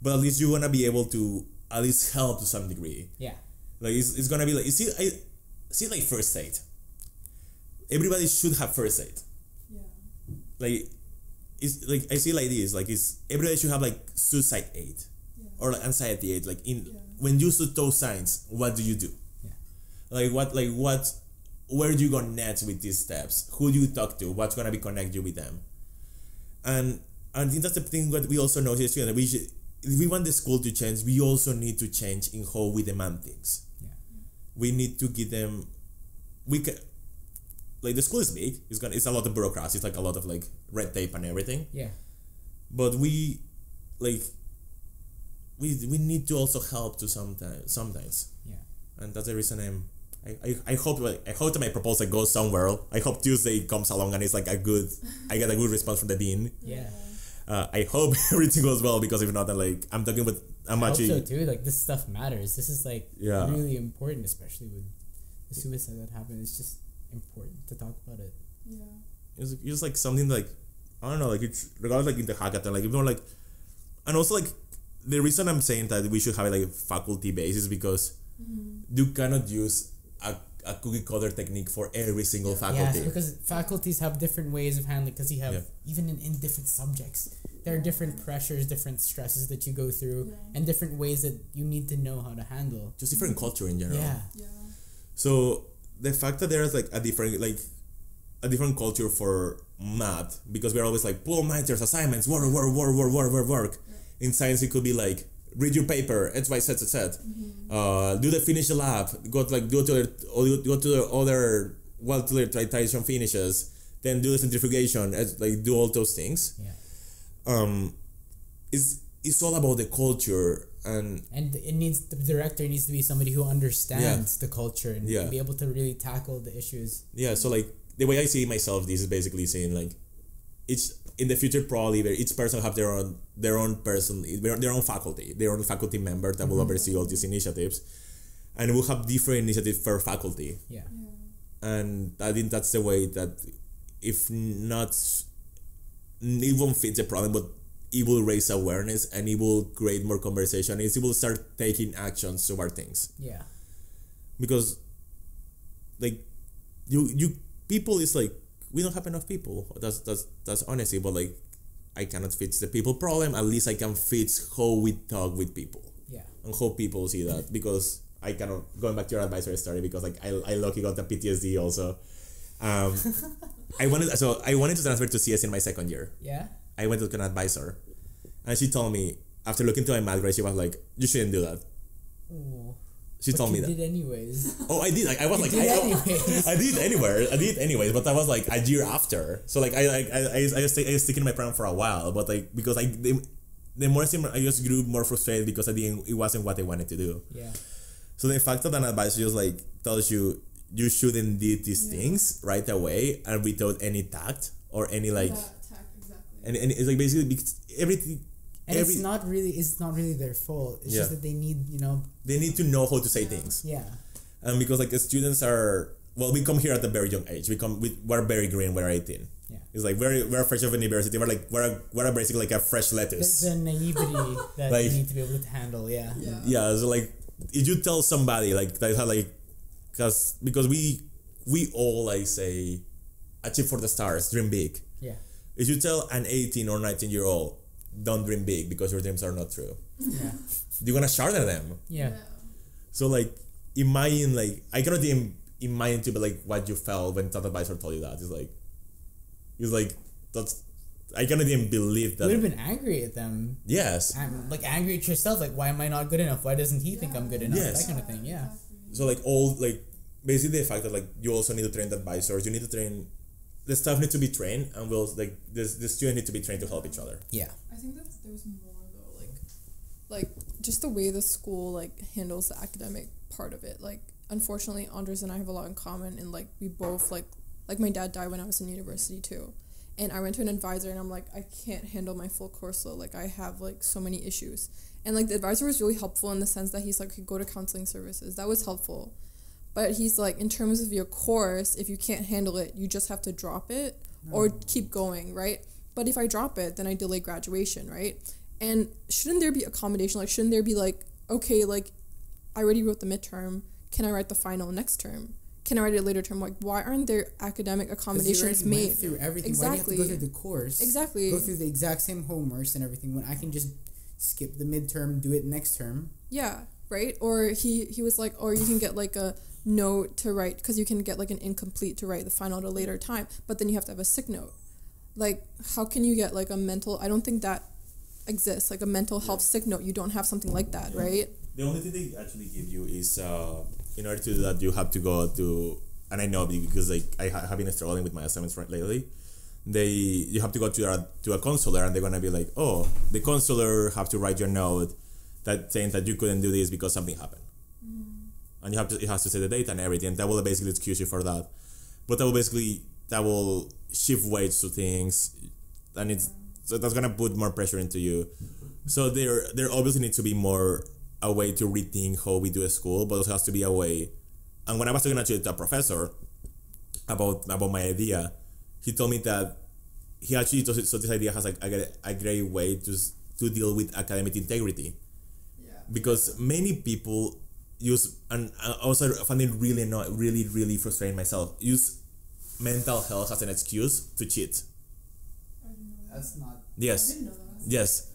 S2: but at least you wanna be able to at least help to some degree.
S1: Yeah.
S2: Like it's gonna be like you see like first aid. Everybody should have first aid. Yeah. Like it's like I see like this like it's everybody should have like suicide aid or like anxiety aid. Like when you see those signs, what do you do? Yeah. Like where do you go next with these steps? Who do you talk to? What's gonna be connect you with them? And I think that's the thing that we also know here too, that if we want the school to change, we also need to change in how we demand things. Yeah. We need to give them like the school is big. It's a lot of bureaucracy. It's like a lot of like red tape and everything. Yeah. But we need to also help to sometimes. Yeah. And that's the reason I hope that my proposal goes somewhere. I hope Tuesday comes along and it's like I get a good response from the dean. Yeah. I hope everything goes well because if not, then like I'm talking with
S1: I hope so too. Like this stuff matters. This is like really important, especially with the suicide that happened. It's just important to talk about it. Yeah.
S2: It's just like something like I don't know, like it's regardless like in the hackathon, like even like and also like the reason I'm saying that we should have like a faculty base is because you cannot use a cookie cutter technique for every single faculty.
S1: Yeah, because faculties have different ways of handling because you have even in different subjects there are different pressures, different stresses that you go through and different ways that you need to know how to handle.
S2: Just different culture in general.
S1: Yeah.
S2: So the fact that there is like a different culture for math because we're always like pull minors, assignments, work. In science it could be like read your paper, X, Y, Z. Do finish the lab, go to the other while till the titration finishes, then do the centrifugation, like do all those things. Yeah. It's all about the culture and
S1: the director needs to be somebody who understands the culture and be able to really tackle the issues.
S2: Yeah, so like the way I see myself, this is basically saying like it's in the future probably each person have their own faculty member that will oversee all these initiatives, and we'll have different initiatives per faculty. Yeah. And I think that's the way that if not it won't fit the problem, but it will raise awareness and it will create more conversation. It will start taking actions toward things. Yeah. Because like you people is like we don't have enough people. That's honesty, but like I cannot fix the people problem. At least I can fix how we talk with people. Yeah. And how people see that because I cannot going back to your advisory story because like I lucky got the PTSD also. I wanted to transfer to CS in my second year. Yeah. I went to an advisor, and she told me after looking to my math grade, she was like, "You shouldn't do that."
S1: Oh.
S2: She told me that.
S1: You did anyways.
S2: Oh, I did. Like I was like, I did anyways. But that was like a year after. So like I was sticking my program for a while, but like because the more I just grew more frustrated because it wasn't what I wanted to do. Yeah. So the fact that an advisor just like tells you shouldn't do these things right away and without any tact or any like. And it's like basically because everything.
S1: And it's not really their fault. It's just that they need,
S2: They need to know how to say things. Yeah. And because like the students we come here at a very young age. We're very green. We're 18. Yeah. It's like we're fresh of university. We're basically like a fresh lettuce.
S1: The naivety that like, you need to be able to handle. Yeah.
S2: Yeah. So like, if you tell somebody like that, like, because we all like say, achieve for the stars, dream big. Yeah. If you tell an 18 or 19-year-old, don't dream big because your dreams are not true,
S1: Yeah.
S2: you're gonna shatter them.
S1: Yeah.
S2: So like, imagine like I cannot even imagine to be like what you felt when that advisor told you that. It's like that's I cannot even believe that.
S1: You would have been angry at them.
S2: Yes.
S1: Like angry at yourself. Like, why am I not good enough? Why doesn't he think I'm good enough?
S2: Yes.
S1: That kind of thing. Yeah.
S2: So like basically the fact that like you also need to train the advisors. You need to train. The staff need to be trained, and the students need to be trained to help each other.
S1: Yeah.
S3: I think that there's more though, like just the way the school like handles the academic part of it. Like, unfortunately, Andres and I have a lot in common, and like we both like my dad died when I was in university too, and I went to an advisor, and I'm like, I can't handle my full course load. Like, I have like so many issues, and like the advisor was really helpful in the sense that he's like, okay, go to counseling services. That was helpful. But he's like, in terms of your course, if you can't handle it, you just have to drop it or keep going, right? But if I drop it, then I delay graduation, right? And shouldn't there be accommodation? Like, shouldn't there be like, okay, like, I already wrote the midterm. Can I write the final next term? Can I write it later term? Like, why aren't there academic accommodations made?
S1: Went through everything.
S3: Exactly.
S1: Why do you have to go through the course?
S3: Exactly.
S1: Go through the exact same homeworks and everything when I can just skip the midterm, do it next term.
S3: Yeah, right? Or he was like, or you can get like a note to write, because you can get like an incomplete to write the final at a later time, but then you have to have a sick note. Like, how can you get like a mental, I don't think that exists, like a mental health sick note. You don't have something like that, right?
S2: The only thing they actually give you is in order to do that you have to go to, and I know because like I have been struggling with my assignments lately. You have to go to a counselor, and they're gonna be like, oh, the counselor have to write your note that saying that you couldn't do this because something happened. And it has to say the date and everything. That will basically excuse you for that. But that will shift weights to things, and so that's gonna put more pressure into you. So there obviously needs to be more a way to rethink how we do a school, but also has to be a way. And when I was talking to a professor about my idea, he told me that he actually thought this idea has like a great way to deal with academic integrity.
S3: Yeah.
S2: Because many people use, and I also find it really frustrating myself, use mental health as an excuse to cheat.
S1: That's not...
S2: Yes.
S3: I didn't know that.
S2: Yes.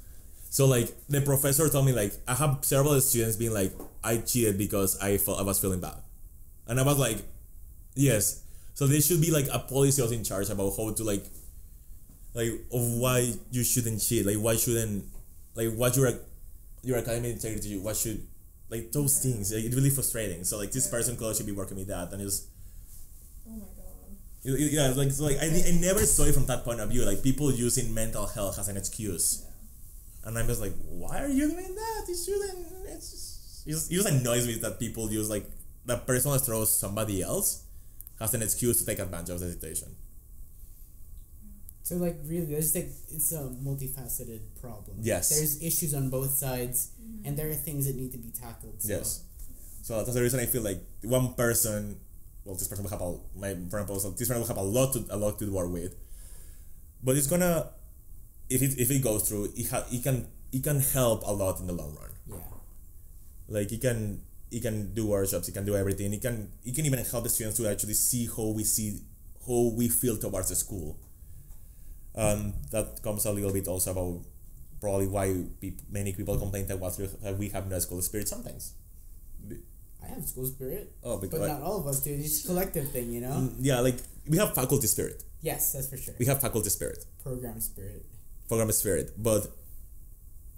S2: So like the professor told me, like, I have several students being like, I cheated because I was feeling bad. And I was like, yes. So there should be like a policy also in charge about how to like of why you shouldn't cheat. Like why shouldn't, like what your academic integrity, what should, like those things. Like, it's really frustrating. So like this person could actually be working with that, and it's,
S3: oh my god.
S2: Yeah, like so like I never saw it from that point of view. Like people using mental health as an excuse. And I'm just like, why are you doing that? You shouldn't. It just annoys me that people use like the personal struggle of somebody else as an excuse to take advantage of the situation.
S1: So like really, there's like, it's a multifaceted problem.
S2: Yes.
S1: There's issues on both sides, and there are things that need to be tackled. So.
S2: Yes. So that's the reason I feel like one person, well, this person will have this person will have a lot to work with, but it's gonna. If it goes through, it can help a lot in the long run.
S1: Yeah.
S2: Like he can do workshops, he can do everything. He can even help the students to actually see how we feel towards the school. That comes a little bit also about probably why many people complain that we have no school spirit sometimes.
S1: I have school spirit.
S2: Oh,
S1: but not all of us do. It's a collective thing, you know.
S2: Yeah, like we have faculty spirit.
S1: Yes, that's for sure.
S2: We have faculty spirit.
S1: Program spirit,
S2: but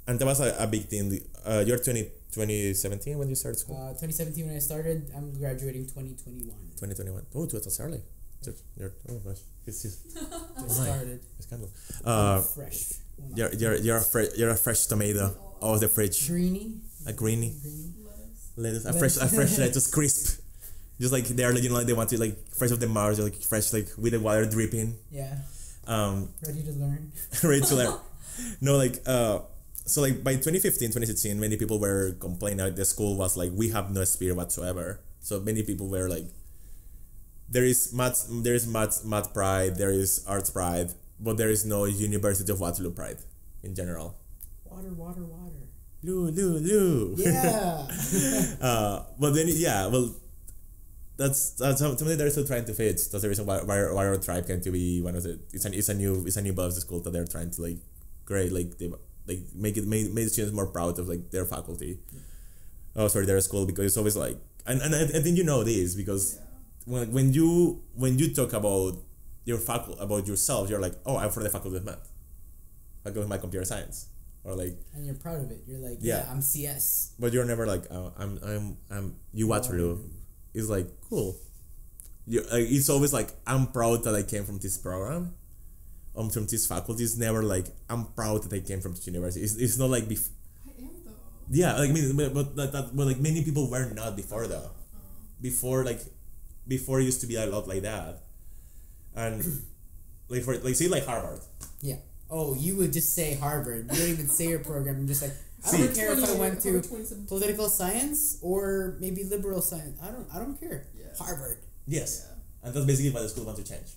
S2: and that was a big thing. You're 2017 when you started school.
S1: 2017 when I started. I'm graduating 2021.
S2: 2021. Oh, that's early. Oh gosh, it's
S1: started.
S2: It's kind
S1: of fresh.
S2: You're a fresh tomato out of the fridge.
S1: Greeny.
S2: A greeny. Lettuce. A fresh lettuce, crisp. Just like they're like, they want to like fresh off the Mars, like fresh, like with the water dripping.
S1: Yeah. Ready to learn.
S2: Ready to learn. No, like so like by 2015, 2016, many people were complaining that the school was like, we have no spirit whatsoever. So many people were like, there is math pride, there is arts pride, but there is no University of Waterloo pride in general.
S1: Water.
S2: Loo.
S1: Yeah.
S2: But then that's something they're still trying to fix. That's the reason why our tribe came to be one of the. It's a new buzz school that they're trying to like create, like they like make students more proud of like their faculty. Oh, sorry, their school, because it's always like, and I think you know this because when you talk about about yourself, you're like, oh, I'm from the faculty of math, faculty of my computer science, or like,
S1: and you're proud of it. You're like,
S2: yeah,
S1: I'm CS.
S2: But you're never like, oh, I'm Waterloo. It's like cool. It's always like, I'm proud that I came from this program, from this faculty. It's never like, I'm proud that I came from this university. It's not like
S3: I am though.
S2: Yeah, like I mean, but like many people were not before though. Before it used to be a lot like that, and say like Harvard.
S1: Yeah. Oh, you would just say Harvard. You don't even say your program. You're just like, I don't care if I went to political science or maybe liberal science. I don't care. Yeah. Harvard.
S2: Yes. Yeah. And that's basically what the school wants to change.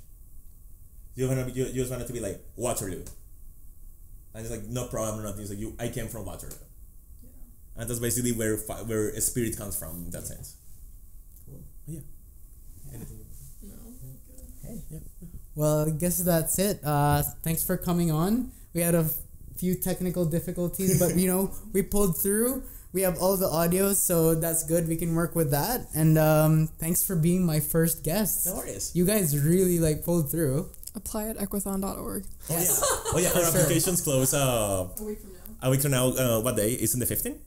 S2: You just want it to be like Waterloo. And it's like no problem or nothing. It's like I came from Waterloo. Yeah. And that's basically where spirit comes from in that sense.
S1: Cool.
S2: Yeah.
S3: Anything? No. Good.
S1: Hey. Yeah. Well, I guess that's it. Thanks for coming on. We had a few technical difficulties, but we pulled through. We have all the audio, so that's good. We can work with that. And thanks for being my first guest.
S2: No worries.
S1: You guys really pulled through.
S3: Apply at equithon.org.
S1: Yes.
S2: Oh yeah, our applications close
S3: a week from now.
S2: A week from now. What day? Is it the 15th?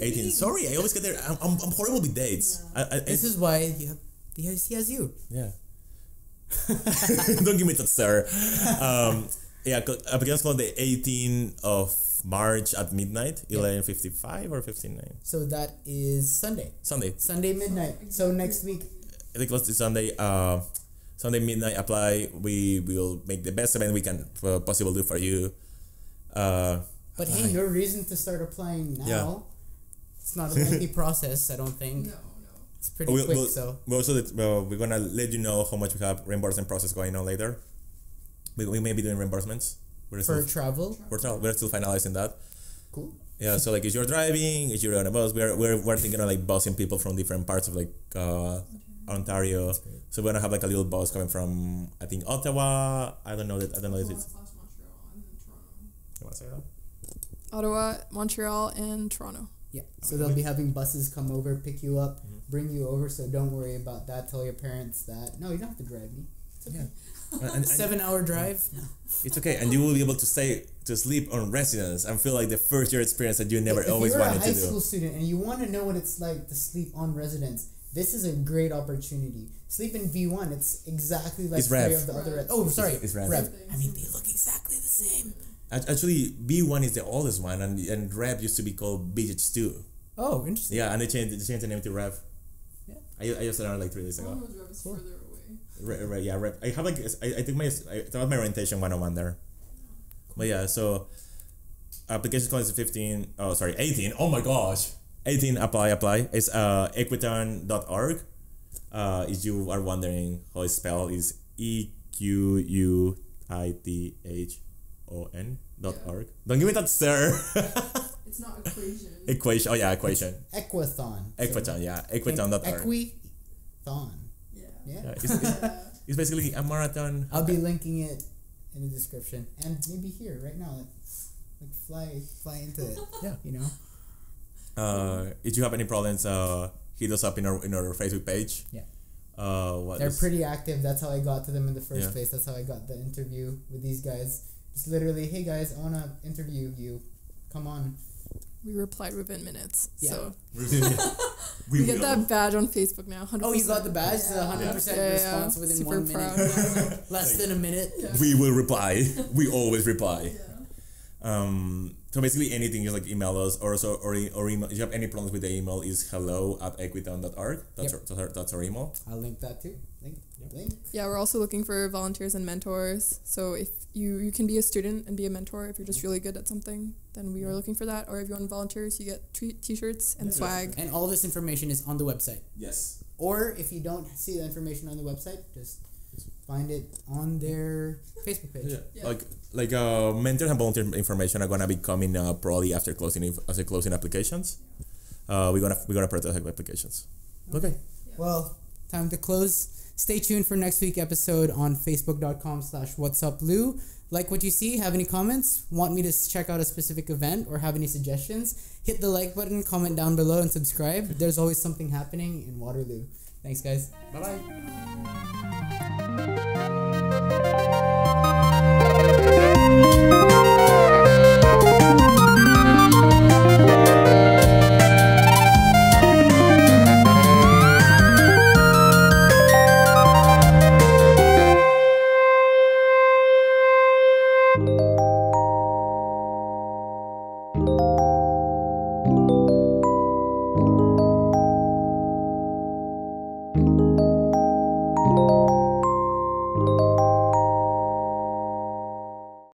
S3: 18.
S2: Sorry, I always get there. I'm horrible with dates.
S1: Yeah. This is why he has you.
S2: Yeah. Don't give me that, sir. Applications close the 18th of March at midnight, 11:55 or 59.
S1: So that is Sunday. Sunday midnight. So next week.
S2: I think close to Sunday. Sunday midnight. Apply. We will make the best event we can possible do for you.
S1: But hey, no reason to start applying now. Yeah. It's not a lengthy process, I don't think.
S3: No.
S1: It's pretty quick. So
S2: we're gonna let you know how much we have reimbursement process going on later. We may be doing reimbursements.
S1: For travel?
S2: We're still finalizing that.
S1: Cool.
S2: Yeah, so like if you're driving, if you're on a bus, we're thinking of like busing people from different parts of like Ontario. So we're gonna have like a little bus coming from, I think, Ottawa. I don't know if it's.
S3: Montreal and then Toronto.
S2: You wanna say that?
S3: Ottawa, Montreal, and Toronto.
S1: Yeah. So they'll be having buses come over, pick you up, bring you over. So don't worry about that. Tell your parents that no, you don't have to drive me. It's okay.
S2: Yeah.
S1: And 7-hour drive. No.
S2: It's okay, and you will be able to sleep on residence and feel like the first year experience that you never always wanted to do.
S1: If you're a high school student and you want to know what it's like to sleep on residence, this is a great opportunity. Sleep in V1. It's exactly like three of the other. Oh, sorry,
S2: it's Rev.
S1: I mean, they look exactly the same.
S2: Actually, B1 is the oldest one, and Rev used to be called BH2.
S1: Oh, interesting.
S2: Yeah, and they changed the name to Rev.
S1: Yeah.
S2: I just learned like 3 days ago.
S3: Rev is further away.
S2: Rev. I have like I took my orientation 101 there. But yeah, so application close to 18. Oh my gosh. 18 apply. It's equithon.org. If you are wondering how it's spelled, is EQUITHON.org. Don't give me that, sir.
S3: It's not equation.
S2: Equation. Oh yeah, equation.
S1: It's Equithon.
S2: Equithon, yeah. Equithon.org.
S1: Equithon. Yeah.
S2: It's basically a marathon.
S1: I'll be linking it in the description and maybe here right now. Like fly into it.
S2: Yeah.
S1: If
S2: you have any problems, hit us up in our Facebook page.
S1: Yeah. They're pretty active. That's how I got to them in the first place. That's how I got the interview with these guys. Just literally, hey guys, I want to interview you. Come on.
S3: We replied within minutes.
S1: Yeah.
S3: So
S2: we
S3: get that badge on Facebook now. 100%.
S1: Oh, you got the badge? The 100% response within
S3: Super
S1: 1 minute.
S3: proud.
S1: Less than a minute.
S3: Yeah.
S2: We will reply. We always reply.
S3: Yeah.
S2: So basically anything, just like email us or email. If you have any problems with the email, is hello@equithon.org. That's our email.
S1: I'll link that too. Link.
S3: Yeah, we're also looking for volunteers and mentors. So if you can be a student and be a mentor if you're just really good at something, then we are looking for that. Or if you want volunteers, you get t-shirts and swag.
S1: And all this information is on the website.
S2: Yes.
S1: Or if you don't see the information on the website, just find it on their Facebook page.
S2: Yeah. Like mentor and volunteer information are gonna be coming probably after closing applications. We're gonna protect applications. Okay.
S1: Well, time to close. Stay tuned for next week's episode on facebook.com/whatsuplu. Like what you see, have any comments, want me to check out a specific event, or have any suggestions, hit the like button, comment down below, and subscribe. There's always something happening in Waterloo. Thanks, guys. Bye-bye.